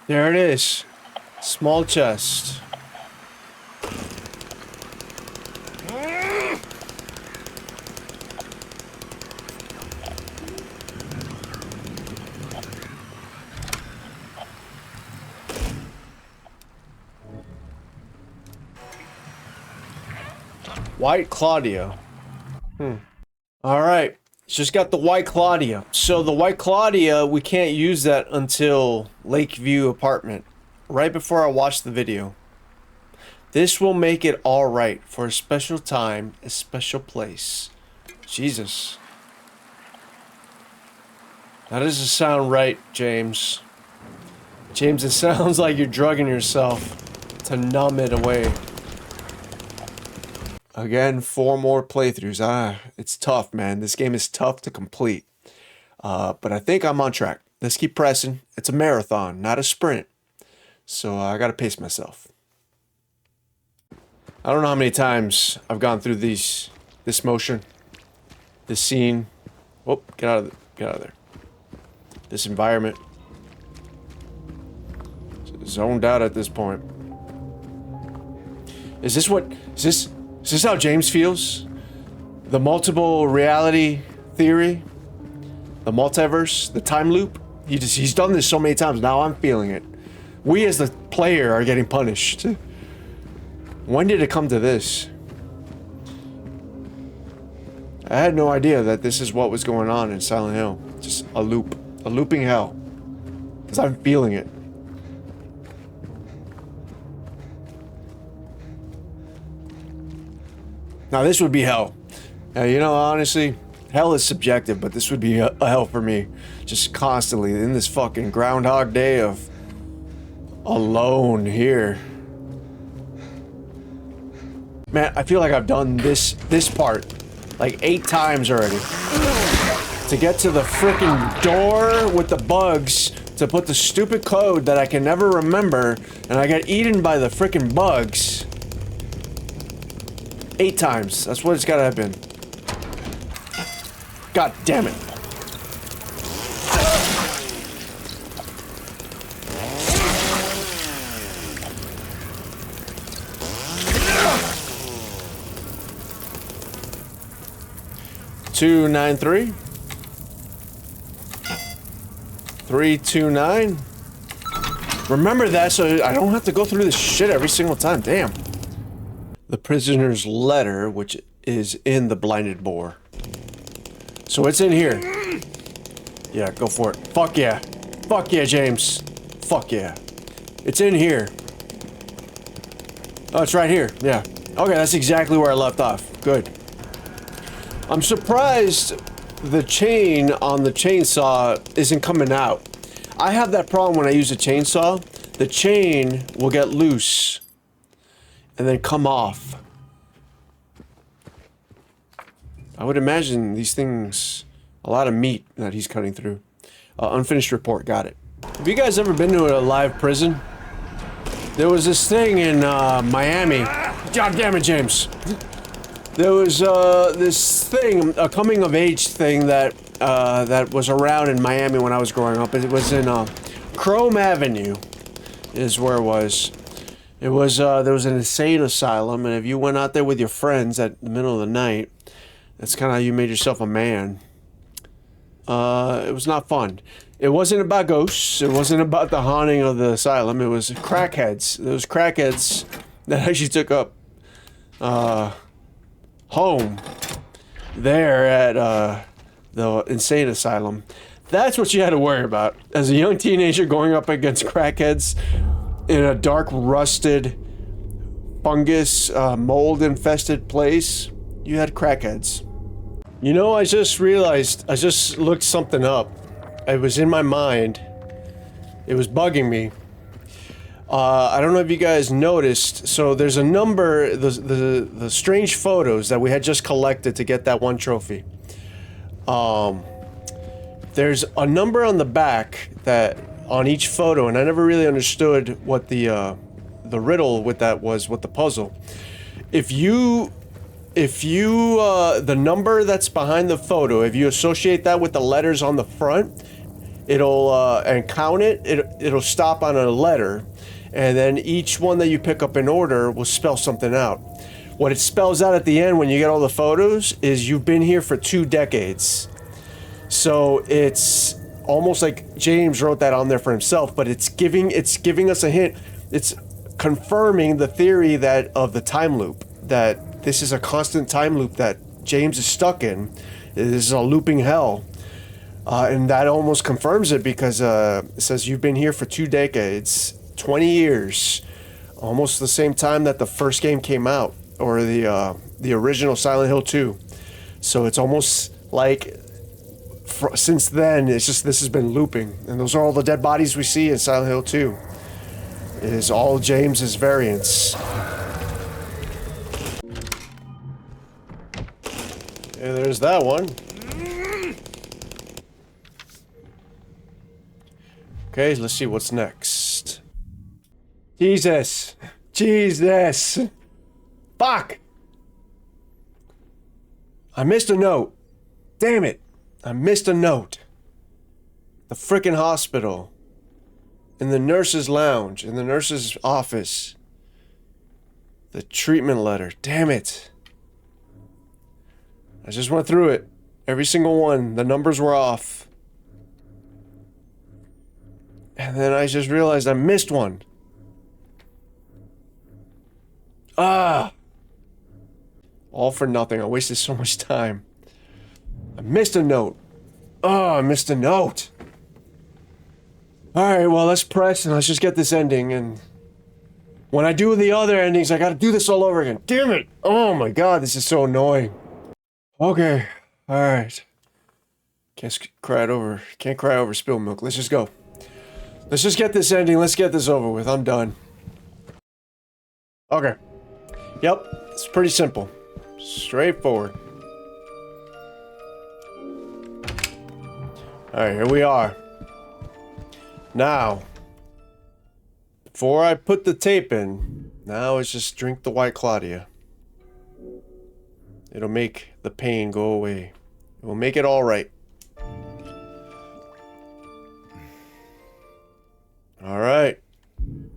A: There it is. Small chest. White Claudia. All right. Just got the White Claudia. So the White Claudia, we can't use that until Lakeview apartment. Right before I watch the video. This will make it all right for a special time, a special place. Jesus. That doesn't sound right, James. James, it sounds like you're drugging yourself to numb it away. Again, 4 more playthroughs. It's tough, man. This game is tough to complete. But I think I'm on track. Let's keep pressing. It's a marathon, not a sprint. So I gotta pace myself. I don't know how many times I've gone through this motion, this scene. Oh, get out of there. This environment. Zoned out at this point. Is this how James feels? The multiple reality theory? The multiverse? The time loop? He's done this so many times. Now I'm feeling it. We as the player are getting punished. When did it come to this? I had no idea that this is what was going on in Silent Hill. Just a loop. A looping hell. Because I'm feeling it. Now this would be hell. You know, honestly, hell is subjective, but this would be a hell for me. Just constantly in this fucking Groundhog Day of alone here. Man, I feel like I've done this part like 8 times already. To get to the freaking door with the bugs, to put the stupid code that I can never remember, and I get eaten by the freaking bugs. 8 times. That's what it's gotta have been. God damn it. Two 9-3. 329. Remember that so I don't have to go through this shit every single time. Damn. The prisoner's letter, which is in the blinded boar. So it's in here. Yeah, go for it. Fuck yeah. Fuck yeah, James. Fuck yeah. It's in here. Oh, it's right here. Yeah. Okay, that's exactly where I left off. Good. I'm surprised the chain on the chainsaw isn't coming out. I have that problem when I use a chainsaw. The chain will get loose and then come off. I would imagine these things, a lot of meat that he's cutting through. Unfinished report, got it. Have you guys ever been to a live prison? There was this thing in Miami. God damn it, James. There was this thing, a coming of age thing that that was around in Miami when I was growing up. It was in Chrome Avenue, is where it was. It was there was an insane asylum, and if you went out there with your friends at the middle of the night, that's kind of how you made yourself a man. It was not fun. It wasn't about ghosts. It wasn't about the haunting of the asylum. It was crackheads. Those crackheads that actually took up home there at the insane asylum. That's what you had to worry about as a young teenager going up against crackheads in a dark, rusted, fungus, mold-infested place. You had crackheads. You know, I just realized, I just looked something up. It was in my mind. It was bugging me. I don't know if you guys noticed, so there's a number, the strange photos that we had just collected to get that one trophy. There's a number on the back that, on each photo, and I never really understood what the riddle with that was, what the puzzle. If you, the number that's behind the photo, if you associate that with the letters on the front, it'll, and count it, it'll stop on a letter, and then each one that you pick up in order will spell something out. What it spells out at the end when you get all the photos is you've been here for 2 decades. So it's almost like James wrote that on there for himself, but it's giving us a hint. It's confirming the theory that of the time loop, that this is a constant time loop that James is stuck in. This is a looping hell. And that almost confirms it because it says you've been here for 2 decades, 20 years, almost the same time that the first game came out, or the original Silent Hill 2. So it's almost like since then, it's just this has been looping, and those are all the dead bodies we see in Silent Hill 2. It is all James's variants. And there's that one. Okay, let's see what's next. Jesus! Jesus! Fuck! I missed a note. Damn it! I missed a note. The frickin' hospital. In the nurse's lounge. In the nurse's office. The treatment letter. Damn it. I just went through it. Every single one. The numbers were off. And then I just realized I missed one. Ah! All for nothing. I wasted so much time. I missed a note. Oh, I missed a note. Alright, well, let's press and let's just get this ending. And when I do the other endings, I gotta do this all over again. Damn it! Oh my god, this is so annoying. Okay, alright. Can't cry over spilled milk. Let's just go. Let's just get this ending. Let's get this over with. I'm done. Okay. Yep, it's pretty simple. Straightforward. Alright, here we are. Now, before I put the tape in, now it's just drink the White Claudia. It'll make the pain go away. It will make it all right. Alright.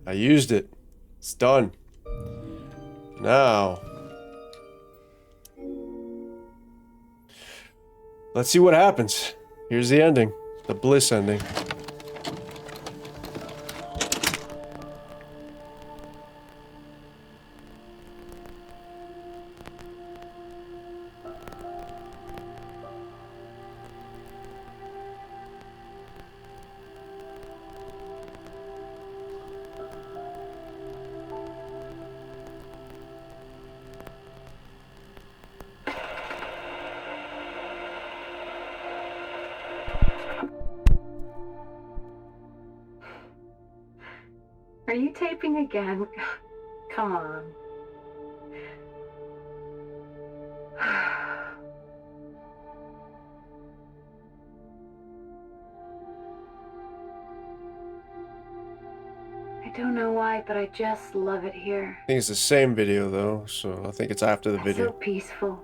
A: I used it. It's done. Now, let's see what happens. Here's the ending. The bliss ending.
F: Are you taping again? Come on. I don't know why, but I just love it here.
A: I think it's the same video though, so I think it's after the
F: It's
A: video.
F: so peaceful.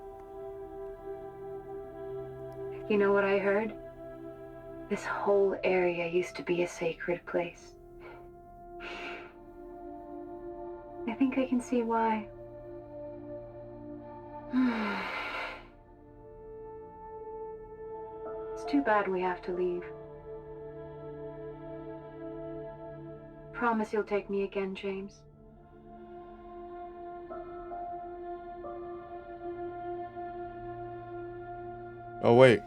F: You know what I heard? This whole area used to be a sacred place. I think I can see why. It's too bad we have to leave. Promise you'll take me again, James.
A: Oh, wait.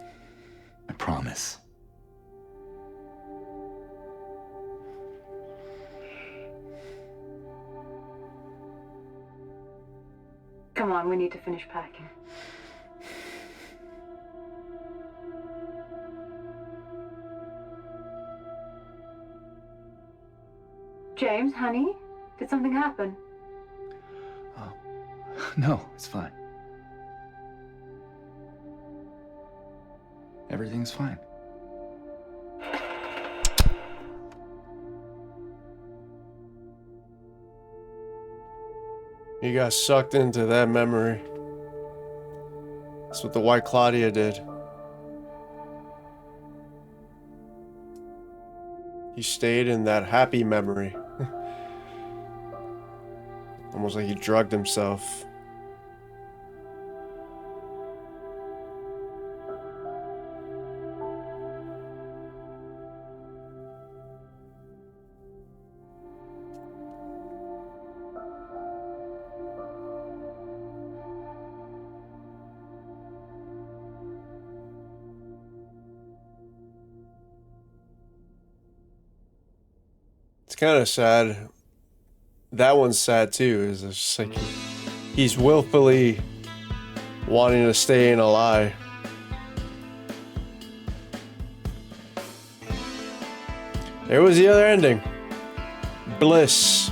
B: I promise.
F: Come on, we need to finish packing. James, honey, did something happen?
B: Oh, no, it's fine. Everything's fine.
A: You got sucked into that memory. That's what the White Claudia did. He stayed in that happy memory. Almost like he drugged himself. It's kind of sad. That one's sad too. Is it's just like he's willfully wanting to stay in a lie. There was the other ending. Bliss.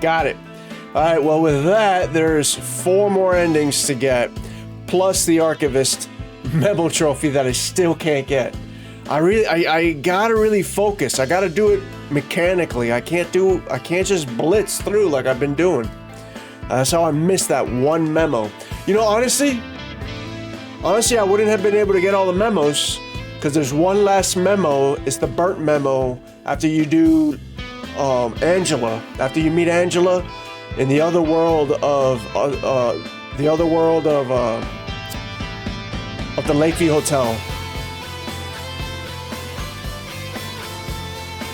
A: Got it. Alright, well with that, there's 4 more endings to get, plus the Archivist memo trophy that I still can't get. I gotta really focus. I gotta do it mechanically. I can't just blitz through like I've been doing. That's how I missed that one memo. You know, honestly, I wouldn't have been able to get all the memos because there's one last memo. It's the burnt memo after you do Angela. After you meet Angela in the other world of the Lakeview Hotel.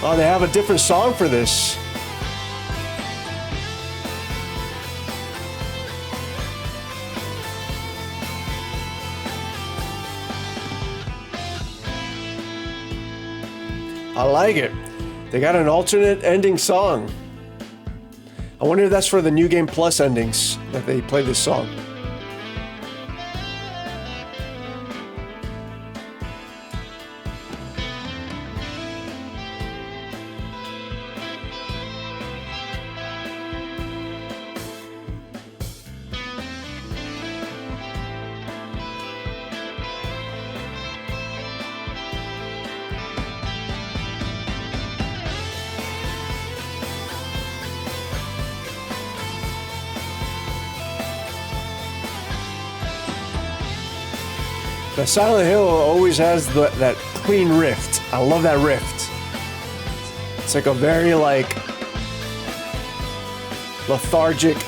A: Oh, they have a different song for this. I like it. They got an alternate ending song. I wonder if that's for the New Game Plus endings that they play this song. The Silent Hill always has that clean riff. I love that riff. It's like a very like lethargic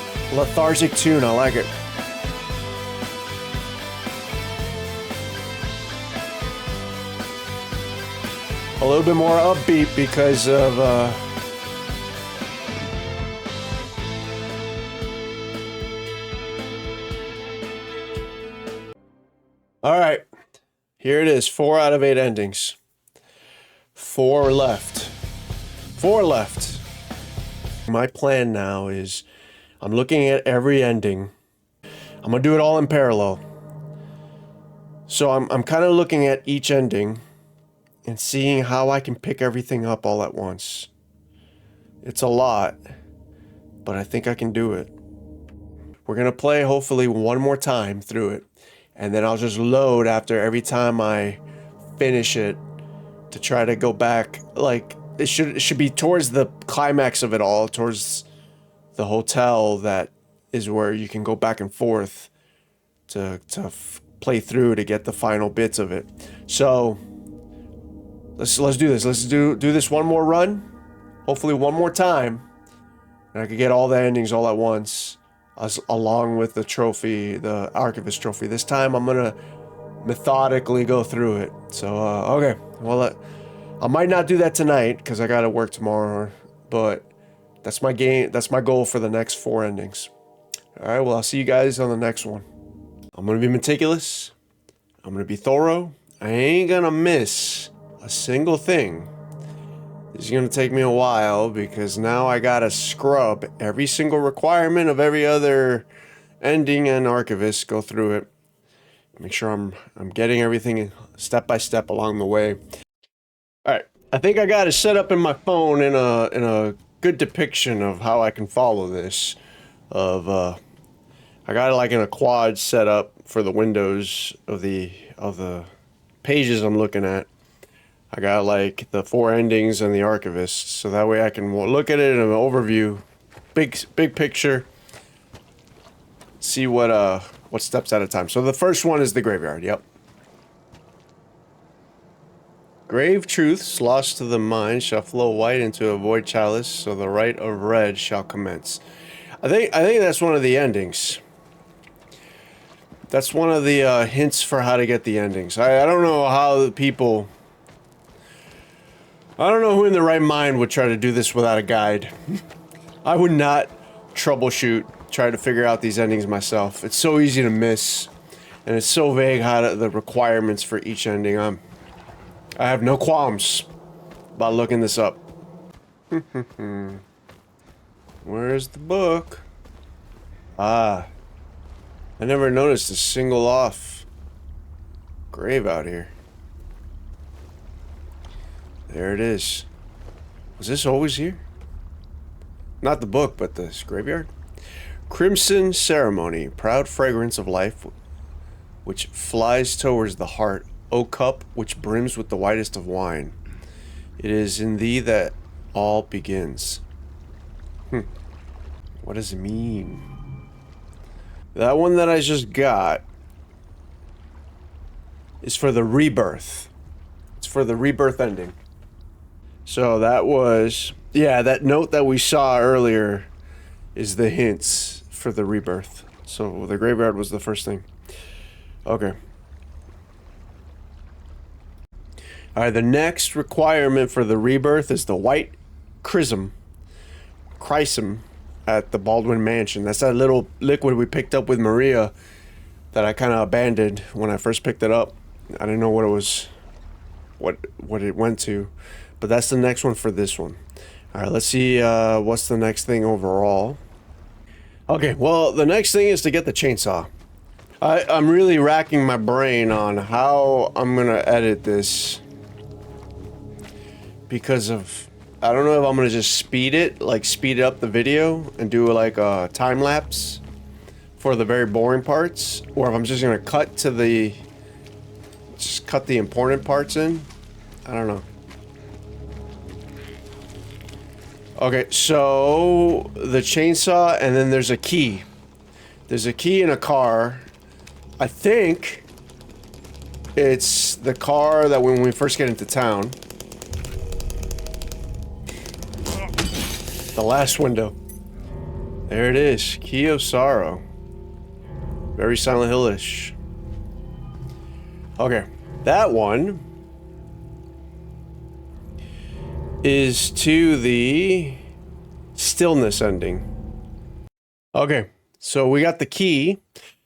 A: tune. I like it. A little bit more upbeat because of all right, here it is. 4 out of 8 endings. 4 left. 4 left. My plan now is I'm looking at every ending. I'm gonna do it all in parallel. So I'm kind of looking at each ending and seeing how I can pick everything up all at once. It's a lot, but I think I can do it. We're gonna play hopefully one more time through it. And then I'll just load after every time I finish it to try to go back. Like, it should be towards the climax of it all, towards the hotel that is where you can go back and forth to play through to get the final bits of it. So, let's do this. Let's do this one more run. Hopefully one more time. And I could get all the endings all at once, along with the trophy, the Archivist trophy. This time I'm gonna methodically go through it. So, okay. Well, I might not do that tonight because I gotta work tomorrow, but that's my game. That's my goal for the next 4 endings. Alright, well, I'll see you guys on the next one. I'm gonna be meticulous. I'm gonna be thorough. I ain't gonna miss a single thing. It's gonna take me a while because now I gotta scrub every single requirement of every other ending and Archivist, go through it. Make sure I'm getting everything step by step along the way. Alright, I think I got it set up in my phone in a good depiction of how I can follow this. I got it like in a quad set up for the windows of the pages I'm looking at. I got like the 4 endings and the Archivist, so that way I can look at it in an overview, big picture, see what steps at a time. So the first one is the graveyard. Yep. Grave truths lost to the mind shall flow white into a void chalice, so the rite of red shall commence. I think that's one of the endings. That's one of the hints for how to get the endings. I don't know how the people... I don't know who in their right mind would try to do this without a guide. I would not troubleshoot, try to figure out these endings myself. It's so easy to miss, and it's so vague how the requirements for each ending. I have no qualms about looking this up. Where's the book? Ah. I never noticed a single off grave out here. There it is. Was this always here? Not the book, but this graveyard? Crimson ceremony, proud fragrance of life, which flies towards the heart, O cup, which brims with the whitest of wine. It is in thee that all begins. What does it mean? That one that I just got is for the rebirth. It's for the rebirth ending. So that was... yeah, that note that we saw earlier is the hints for the rebirth. So the graveyard was the first thing. Okay. Alright, the next requirement for the rebirth is the white chrism at the Baldwin Mansion. That's that little liquid we picked up with Maria that I kind of abandoned when I first picked it up. I didn't know what it was, what it went to, but that's the next one for this one. All right, let's see what's the next thing overall. Okay, well, the next thing is to get the chainsaw. I'm really racking my brain on how I'm gonna edit this because of, I don't know if I'm gonna just speed up the video and do like a time lapse for the very boring parts, or if I'm just gonna cut the important parts in. I don't know. Okay, so the chainsaw, and then there's a key. There's a key in a car. I think it's the car that when we first get into town. The last window. There it is. Key of Sorrow. Very Silent Hill-ish. Okay. That one is to the stillness ending. Okay. So we got the key.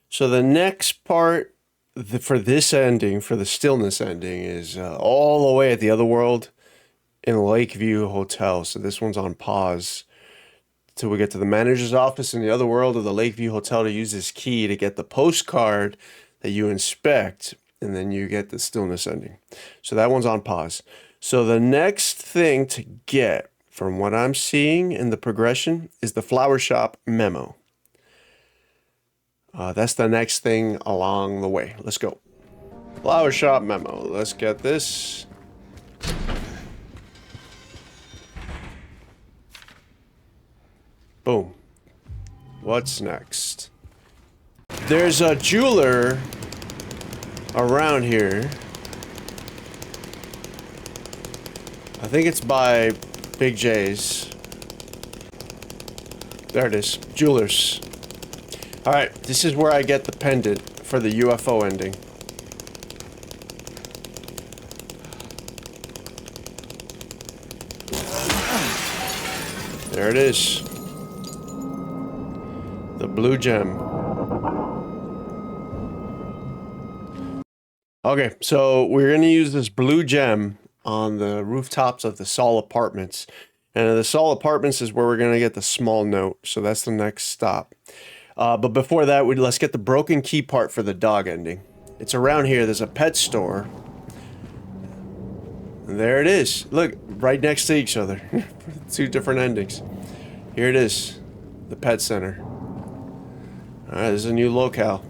A: So the next part for this ending, for the stillness ending, is all the way at the other world in Lakeview Hotel. So this one's on pause till we get to the manager's office in the other world of the Lakeview Hotel to use this key to get the postcard that you inspect, and then you get the stillness ending. So that one's on pause. So the next thing to get, from what I'm seeing in the progression, is the flower shop memo. That's the next thing along the way. Let's go. Flower shop memo. Let's get this. Boom. What's next? There's a jeweler around here. I think it's by Big J's. There it is. Jewelers. Alright, this is where I get the pendant for the UFO ending. There it is. The blue gem. Okay, so we're going to use this blue gem on the rooftops of the Saul Apartments. And the Saul Apartments is where we're going to get the small note. So that's the next stop. But before that, let's get the broken key part for the dog ending. It's around here. There's a pet store. And there it is. Look, right next to each other. 2 different endings. Here it is. The pet center. Alright, this is a new locale.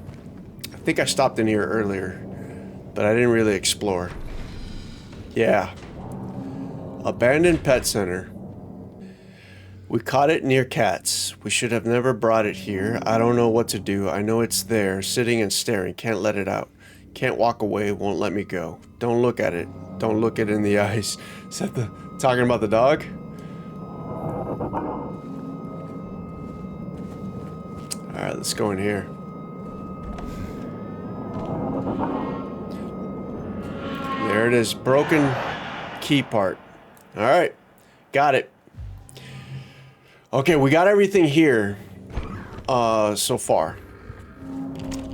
A: I think I stopped in here earlier, but I didn't really explore. Yeah. Abandoned pet center. We caught it near cats. We should have never brought it here. I don't know what to do. I know it's there, sitting and staring. Can't let it out. Can't walk away. Won't let me go. Don't look at it. Don't look it in the eyes. Is that the talking about the dog? Alright, let's go in here. There it is. Broken key part. Alright. Got it. Okay, we got everything here. So far.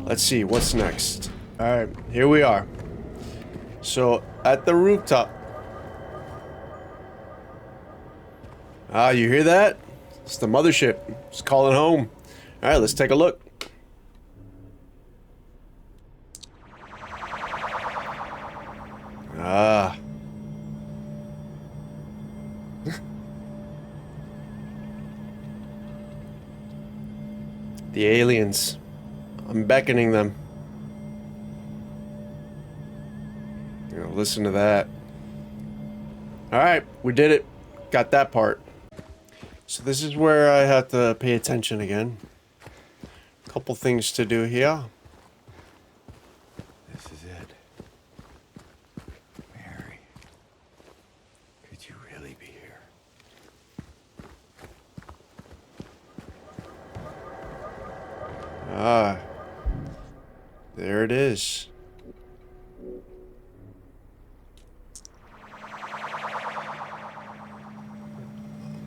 A: Let's see, what's next? Alright, here we are. So, at the rooftop. Ah, you hear that? It's the mothership. It's calling home. Alright, let's take a look. Ah. The aliens. I'm beckoning them. You know, listen to that. Alright, we did it. Got that part. So this is where I have to pay attention again. Couple things to do here.
B: This is it. Mary. Could you really be here?
A: Ah. There it is.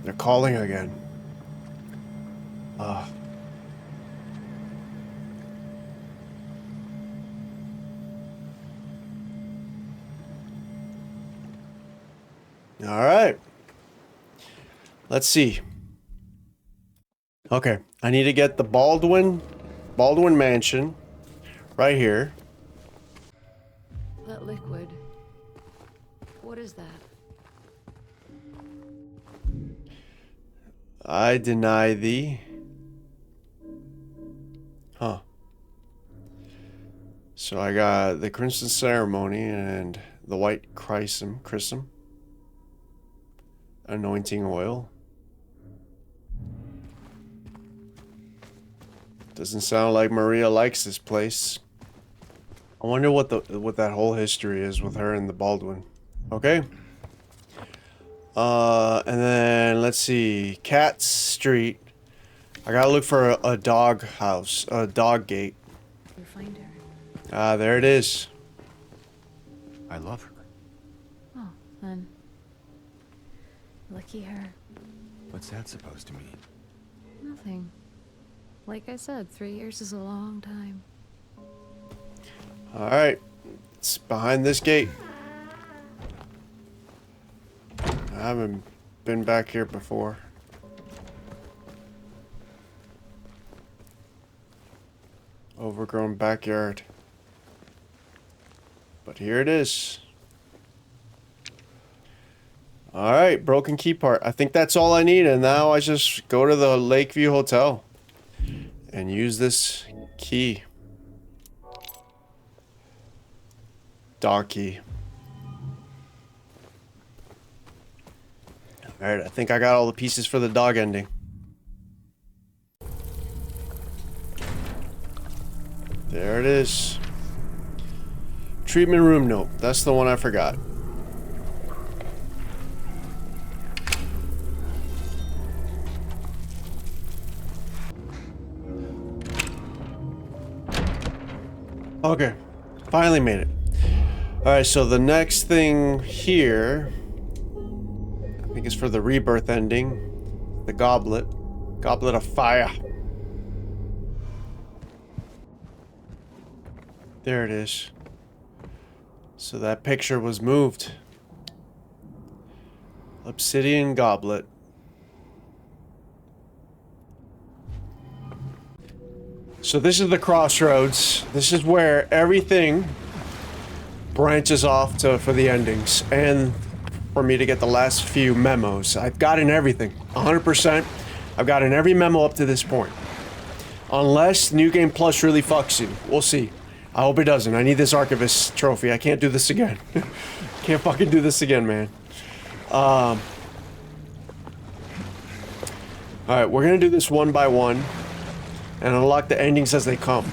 A: They're calling again. Ah. All right. Let's see. Okay, I need to get the Baldwin Mansion right here.
C: That liquid. What is that?
A: I deny thee. Huh. So I got the Crimson Ceremony and the White Chrism. Anointing oil. Doesn't sound like Maria likes this place. I wonder what that whole history is with her and the Baldwin. Okay. And then let's see, Cat Street. I gotta look for a dog house, a dog gate.
C: You find her.
A: Ah, there it is.
B: I love her.
C: Oh, then. Lucky her.
B: What's that supposed to mean?
C: Nothing. Like I said, 3 years is a long time.
A: All right, it's behind this gate. I haven't been back here before. Overgrown backyard. But here it is. Alright, broken key part. I think that's all I need, and now I just go to the Lakeview Hotel and use this key. Dog key. Alright, I think I got all the pieces for the dog ending. There it is. Treatment room note. That's the one I forgot. Okay, finally made it. Alright, so the next thing here, I think is for the rebirth ending. The goblet. Goblet of fire. There it is. So that picture was moved. Obsidian goblet. So this is the crossroads. This is where everything branches off to for the endings and for me to get the last few memos. I've gotten everything, 100%. I've gotten every memo up to this point. Unless New Game Plus really fucks you. We'll see. I hope it doesn't. I need this Archivist trophy. I can't do this again. Can't fucking do this again, man. Alright, we're gonna do this one by one and unlock the endings as they come.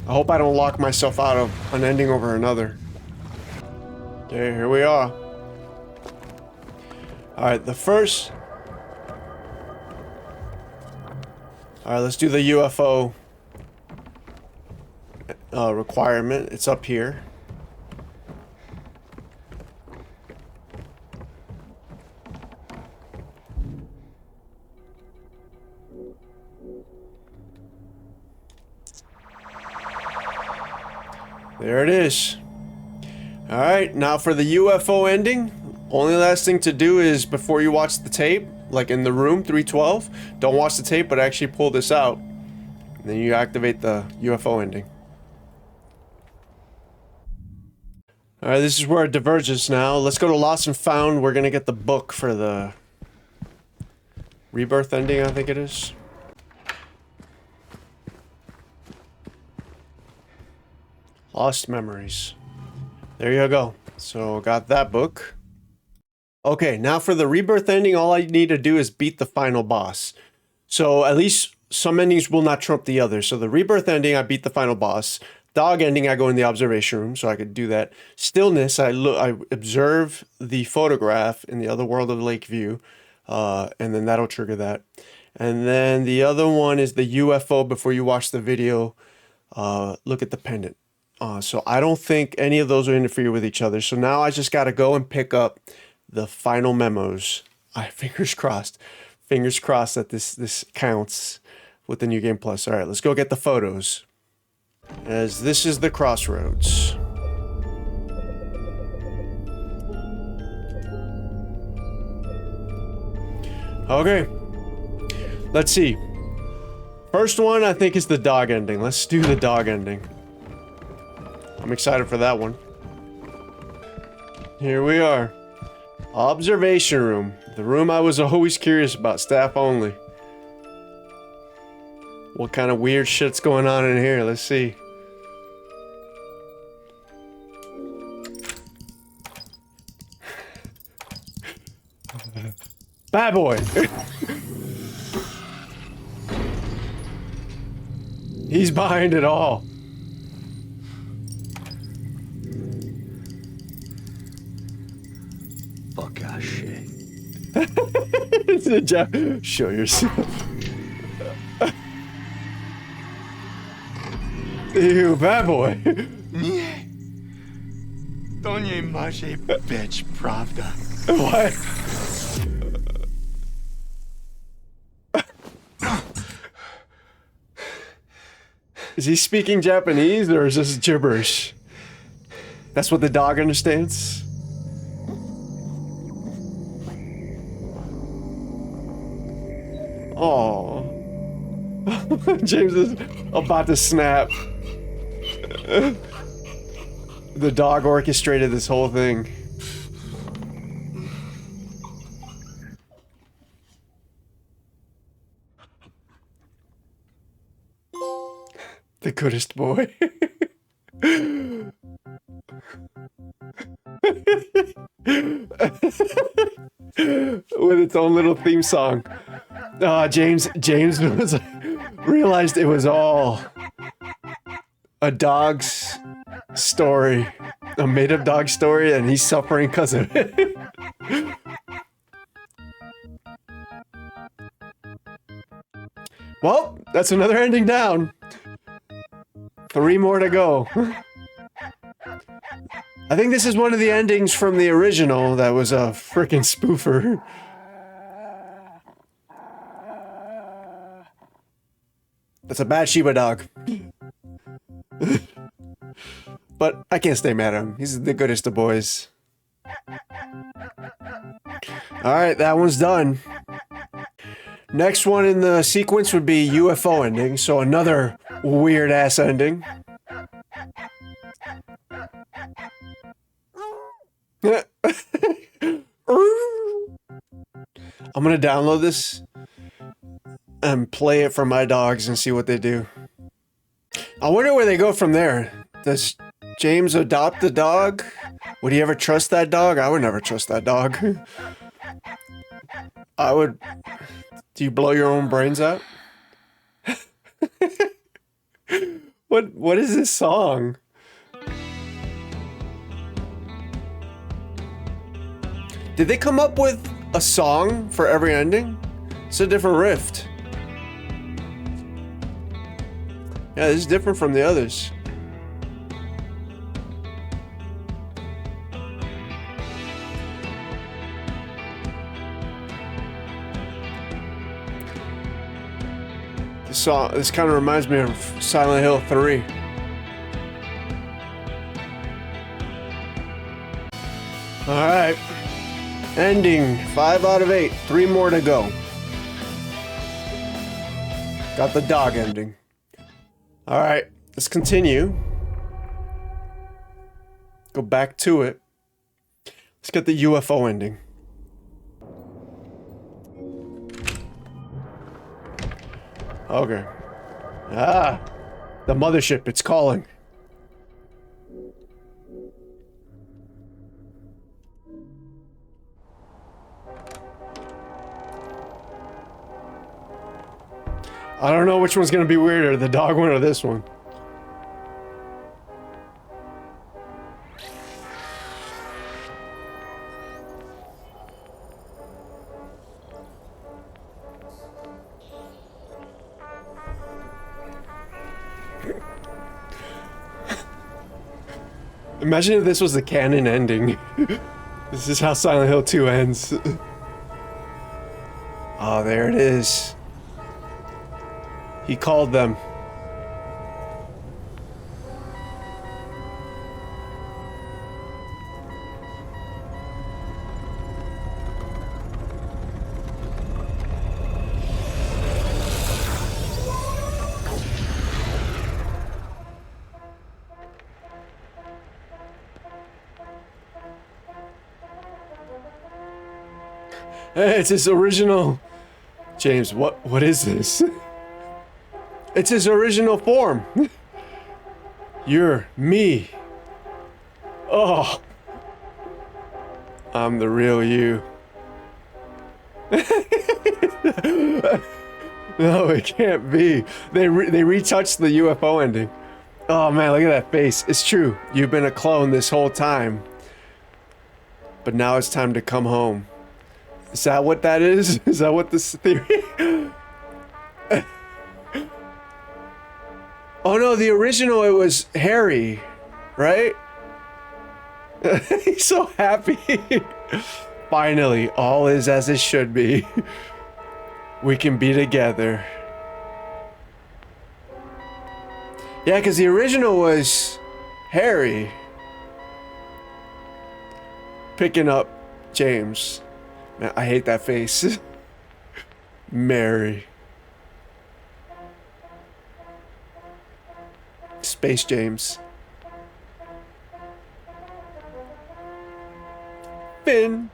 A: I hope I don't lock myself out of an ending over another. Okay, here we are. Alright, the first... Alright, let's do the UFO requirement. It's up here. There it is. Alright, now for the UFO ending. Only last thing to do is before you watch the tape, like in the room 312, don't watch the tape but actually pull this out. And then you activate the UFO ending. Alright, this is where it diverges now. Let's go to Lost and Found. We're gonna get the book for the rebirth ending, I think it is. Lost Memories. There you go. So, got that book. Okay, now for the rebirth ending, all I need to do is beat the final boss. So, at least some endings will not trump the others. So, the rebirth ending, I beat the final boss. Dog ending, I go in the observation room, so I could do that. Stillness, I observe the photograph in the other world of Lakeview, and then that'll trigger that. And then the other one is the UFO before you watch the video. Look at the pendant. So I don't think any of those will interfere with each other. So now I just got to go and pick up the final memos. Fingers crossed. Fingers crossed that this counts with the New Game Plus. All right, let's go get the photos. As this is the crossroads. Okay. Let's see. First one I think is the dog ending. Let's do the dog ending. I'm excited for that one. Here we are. Observation room. The room I was always curious about. Staff only. What kind of weird shit's going on in here? Let's see. Bad boy. He's behind it all.
B: Fuck that shit.
A: It's a job. Show yourself. Ew, bad boy.
B: Nie. To nie może być prawda.
A: What? Is he speaking Japanese or is this gibberish? That's what the dog understands? Oh. James is about to snap. The dog orchestrated this whole thing. The goodest boy. With its own little theme song. James was realized it was all a dog's story, a made-up dog story, and he's suffering because of it. Well, that's another ending down. 3 more to go. I think this is one of the endings from the original that was a freaking spoofer. That's a bad Shiba dog. But I can't stay mad at him. He's the goodest of boys. Alright, that one's done. Next one in the sequence would be UFO ending, so another weird ass ending. I'm gonna download this and play it for my dogs and see what they do. I wonder where they go from there. Does James adopt the dog? Would he ever trust that dog? I would never trust that dog. I would... Do you blow your own brains out? What is this song? Did they come up with a song for every ending? It's a different riff. Yeah, this is different from the others. This kind of reminds me of Silent Hill 3. Alright. Ending. 5 out of 8. 3 more to go. Got the dog ending. Alright. Let's continue. Go back to it. Let's get the UFO ending. Okay. Ah! The mothership, it's calling. I don't know which one's gonna be weirder, the dog one or this one. Imagine if this was the canon ending. This is how Silent Hill 2 ends. Oh, there it is. He called them. Hey, it's his original... James, what is this? It's his original form. You're me. Oh. I'm the real you. No, it can't be. They retouched the UFO ending. Oh man, look at that face. It's true. You've been a clone this whole time. But now it's time to come home. Is that what that is? Is that what this theory? Oh no, the original, it was Harry, right? He's so happy. Finally, all is as it should be. We can be together. Yeah, because the original was Harry picking up James. Man, I hate that face. Mary. Space James. Finn.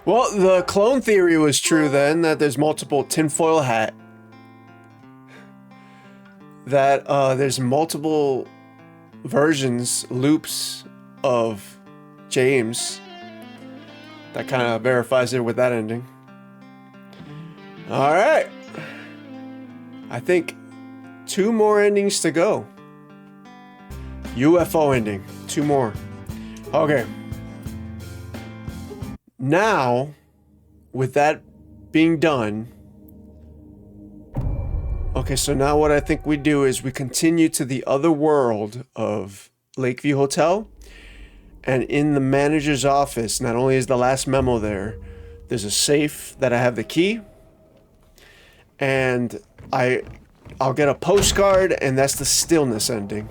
A: Well, the clone theory was true then, that there's multiple tinfoil hat. That there's multiple versions, loops of James. That kind of verifies it with that ending. Alright. I think 2 more endings to go. UFO ending. 2 more. Okay. Now, with that being done. Okay, so now what I think we do is we continue to the other world of Lakeview Hotel. And in the manager's office, not only is the last memo there, there's a safe that I have the key. And I'll get a postcard, and that's the stillness ending.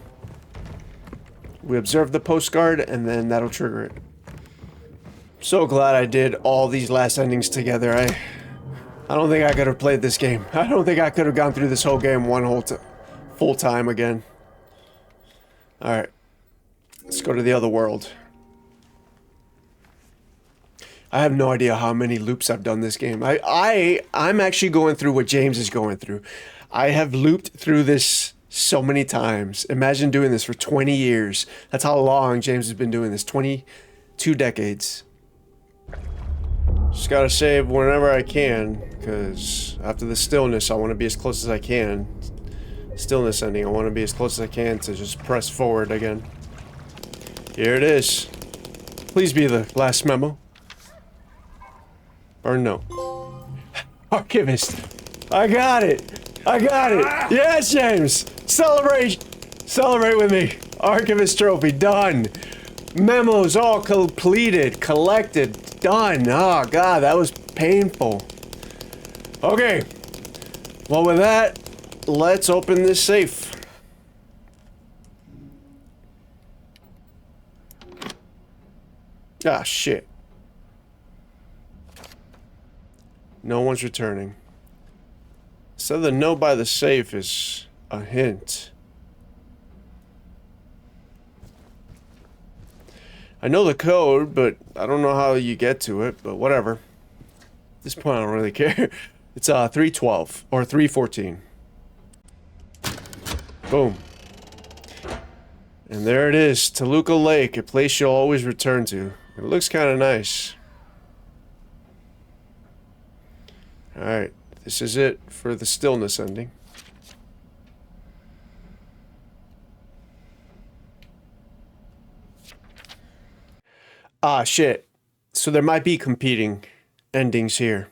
A: We observe the postcard, and then that'll trigger it. So glad I did all these last endings together. I don't think I could have played this game. I don't think I could have gone through this whole game full time again. Alright. Let's go to the other world. I have no idea how many loops I've done this game. I'm actually going through what James is going through. I have looped through this so many times. Imagine doing this for 20 years. That's how long James has been doing this. 22 decades. Just gotta save whenever I can, because after the stillness, I want to be as close as I can. Stillness ending, I want to be as close as I can to just press forward again. Here it is. Please be the last memo. Or no. Archivist. I got it. I got it. Yes, James. Celebrate. Celebrate with me. Archivist trophy. Done. Memos all completed. Collected. Done. Oh, God. That was painful. Okay. Well, with that, let's open this safe. Ah, shit. No one's returning. So the note by the safe is a hint. I know the code, but I don't know how you get to it, but whatever. At this point, I don't really care. It's 312 or 314. Boom. And there it is, Toluca Lake, a place you'll always return to. It looks kind of nice. Alright, this is it for the stillness ending. Ah, shit. So there might be competing endings here.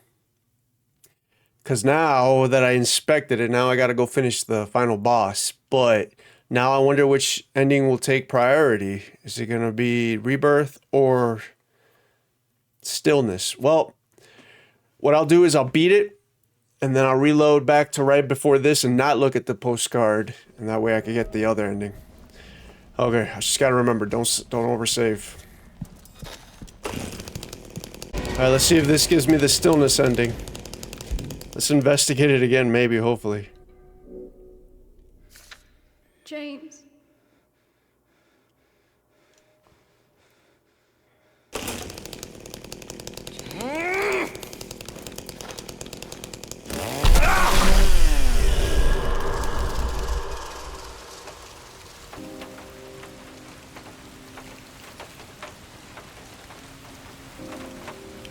A: Because now that I inspected it, now I gotta go finish the final boss. But now I wonder which ending will take priority. Is it gonna be Rebirth or Stillness? Well, what I'll do is I'll beat it, and then I'll reload back to right before this and not look at the postcard. And that way I can get the other ending. Okay, I just gotta remember, don't oversave. Alright, let's see if this gives me the stillness ending. Let's investigate it again, maybe, hopefully.
C: James.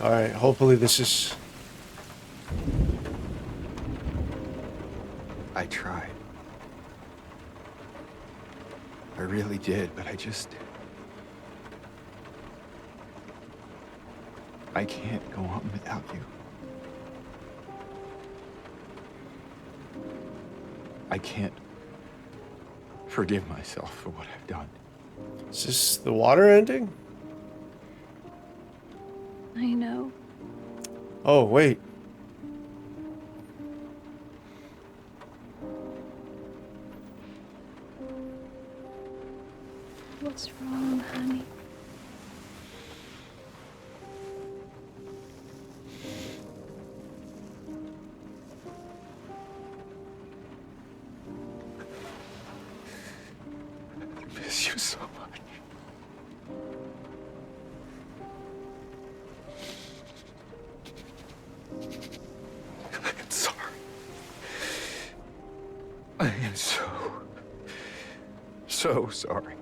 A: Alright, hopefully this is...
B: I tried. I really did, but I can't go on without you. I can't forgive myself for what I've done.
A: Is this the water ending?
C: I know.
A: Oh, wait.
C: What's wrong, honey?
B: I miss you so much. I'm sorry. I am so sorry.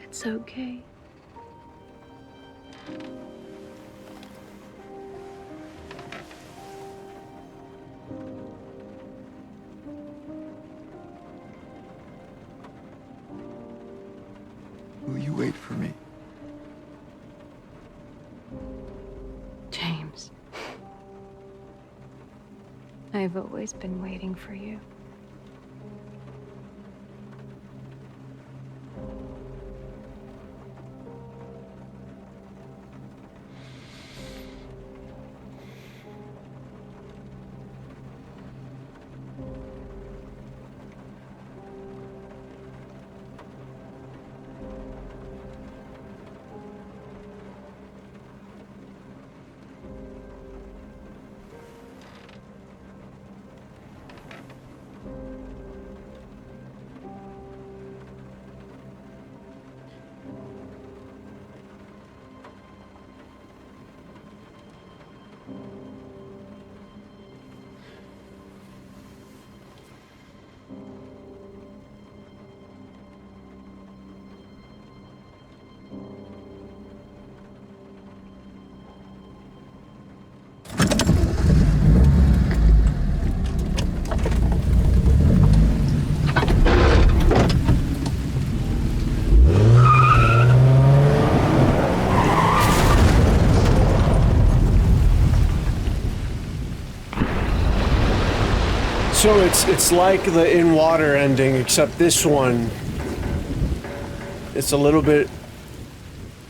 C: It's okay.
F: I've always been waiting for you.
A: So it's like the in water ending, except this one, it's a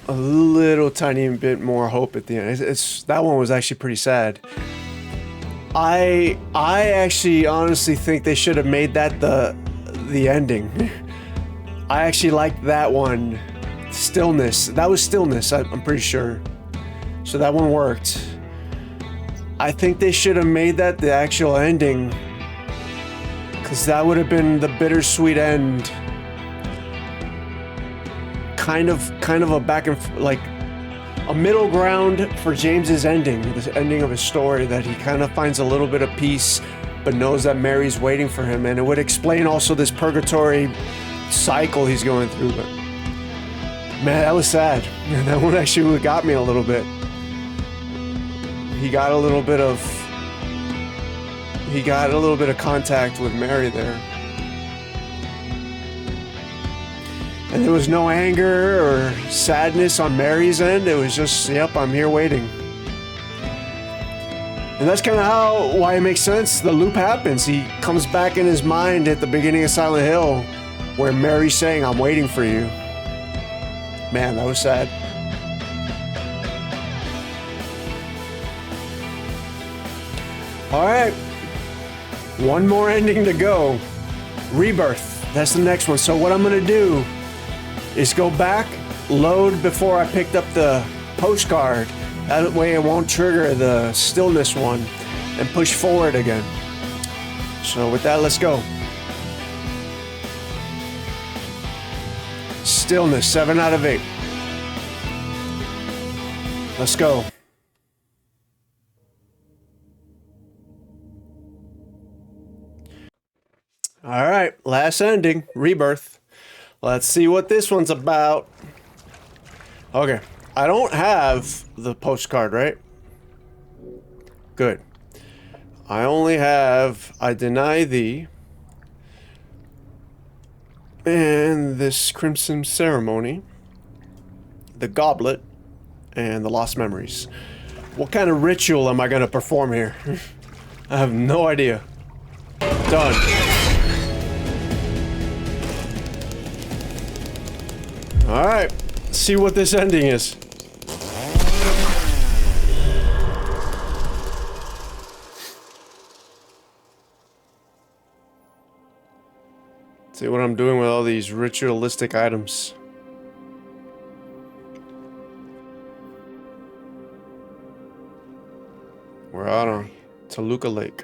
A: little tiny bit more hope at the end. It's that one was actually pretty sad. I actually honestly think they should have made that the ending. I actually liked that one. Stillness. That was Stillness, I'm pretty sure. So that one worked. I think they should have made that the actual ending. Because that would have been the bittersweet end. Kind of a back and like a middle ground for James's ending, the ending of his story, that he kind of finds a little bit of peace, but knows that Mary's waiting for him, and it would explain also this purgatory cycle he's going through. But man, that was sad. That one actually got me a little bit. He got a little bit of contact with Mary there. And there was no anger or sadness on Mary's end. It was just, yep, I'm here waiting. And that's kind of why it makes sense. The loop happens. He comes back in his mind at the beginning of Silent Hill, where Mary's saying, I'm waiting for you. Man, that was sad. All right. One more ending to go. Rebirth. That's the next one. So what I'm going to do is go back, load before I picked up the postcard. That way it won't trigger the Stillness one, and push forward again. So with that, let's go. Stillness, 7 out of 8. Let's go. All right, last ending, Rebirth. Let's see what this one's about. Okay, I don't have the postcard, right? Good. I only have I Deny Thee and this Crimson Ceremony, the Goblet, and the Lost Memories. What kind of ritual am I going to perform here? I have no idea. Done. Alright, see what this ending is. See what I'm doing with all these ritualistic items. We're out on Toluca Lake.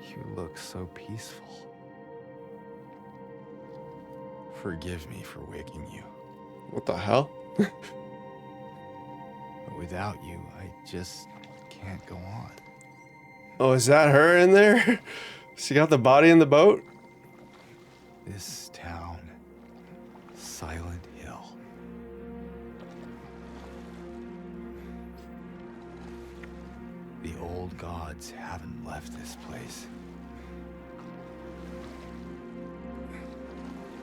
B: You look so peaceful. Forgive me for waking you.
A: What the hell?
B: But without you, I just can't go on.
A: Oh, is that her in there? She got the body in the boat?
B: This town, Silent Hill. The old gods haven't left this place.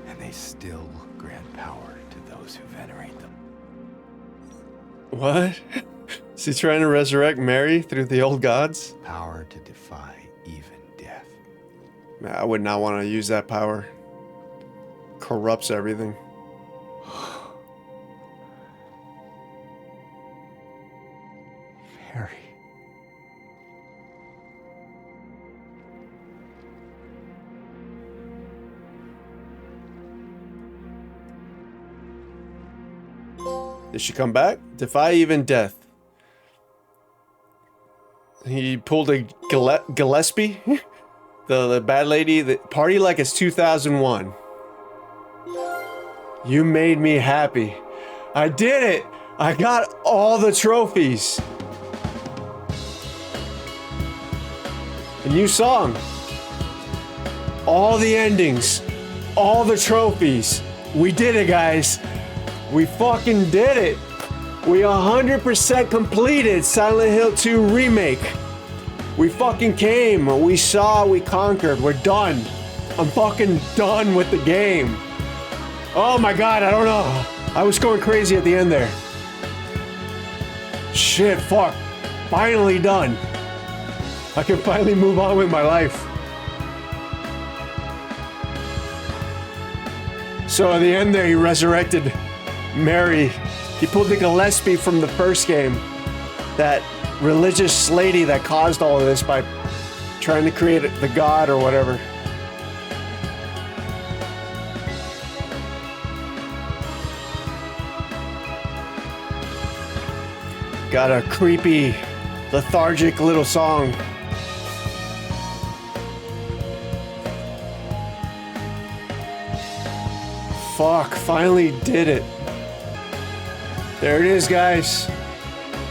B: And they still grant power to those who venerate them.
A: What? Is he trying to resurrect Mary through the old gods?
B: Power to defy even death.
A: Man, I would not want to use that power. Corrupts everything.
B: Mary.
A: Did she come back? Defy even death. He pulled a Gillespie? the bad lady that party like it's 2001. You made me happy. I did it! I got all the trophies. A new song. All the endings. All the trophies. We did it, guys. We fucking did it. We 100% completed Silent Hill 2 Remake. We fucking came. We saw. We conquered. We're done. I'm fucking done with the game. Oh my god, I don't know. I was going crazy at the end there. Shit, fuck. Finally done. I can finally move on with my life. So at the end there, he resurrected Mary. He pulled the Gillespie from the first game. That religious lady that caused all of this by trying to create the god or whatever. Got a creepy, lethargic little song. Fuck, finally did it. There it is, guys.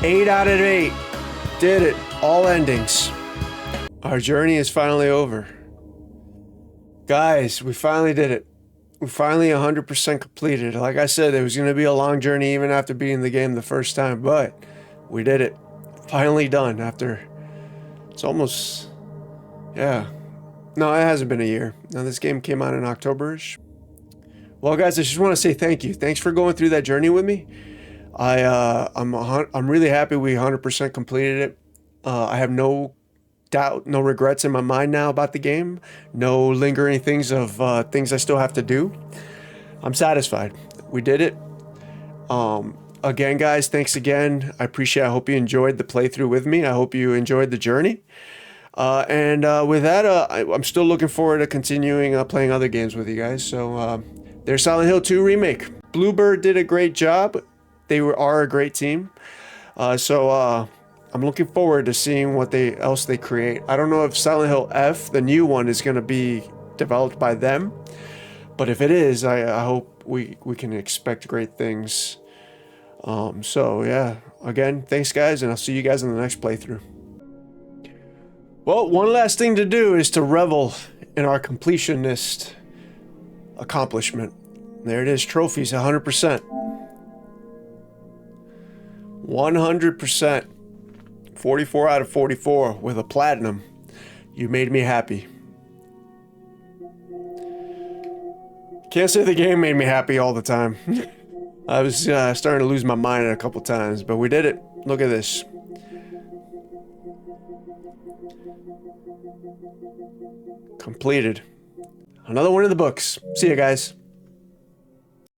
A: 8 out of 8. Did it. All endings. Our journey is finally over. Guys, we finally did it. We finally 100% completed. Like I said, it was going to be a long journey even after beating the game the first time, but we did it. Finally done after... It's almost... Yeah. No, it hasn't been a year. Now, this game came out in October-ish. Well, guys, I just want to say thank you. Thanks for going through that journey with me. I'm really happy we 100% completed it. I have no doubt, no regrets in my mind now about the game. No lingering things of things I still have to do. I'm satisfied. We did it. Again, guys, thanks again. I appreciate it. I hope you enjoyed the playthrough with me. I hope you enjoyed the journey. With that, I'm still looking forward to continuing playing other games with you guys. So there's Silent Hill 2 Remake. Bluebird did a great job. They are a great team. So I'm looking forward to seeing what else they create. I don't know if Silent Hill F, the new one, is going to be developed by them. But if it is, I hope we can expect great things. So yeah, again, thanks guys, and I'll see you guys in the next playthrough. Well, one last thing to do is to revel in our completionist accomplishment. There it is, trophies, 100%. 100%. 44 out of 44 with a platinum. You made me happy. Can't say the game made me happy all the time. I was starting to lose my mind a couple times, but we did it. Look at this. Completed. Another one in the books. See you guys.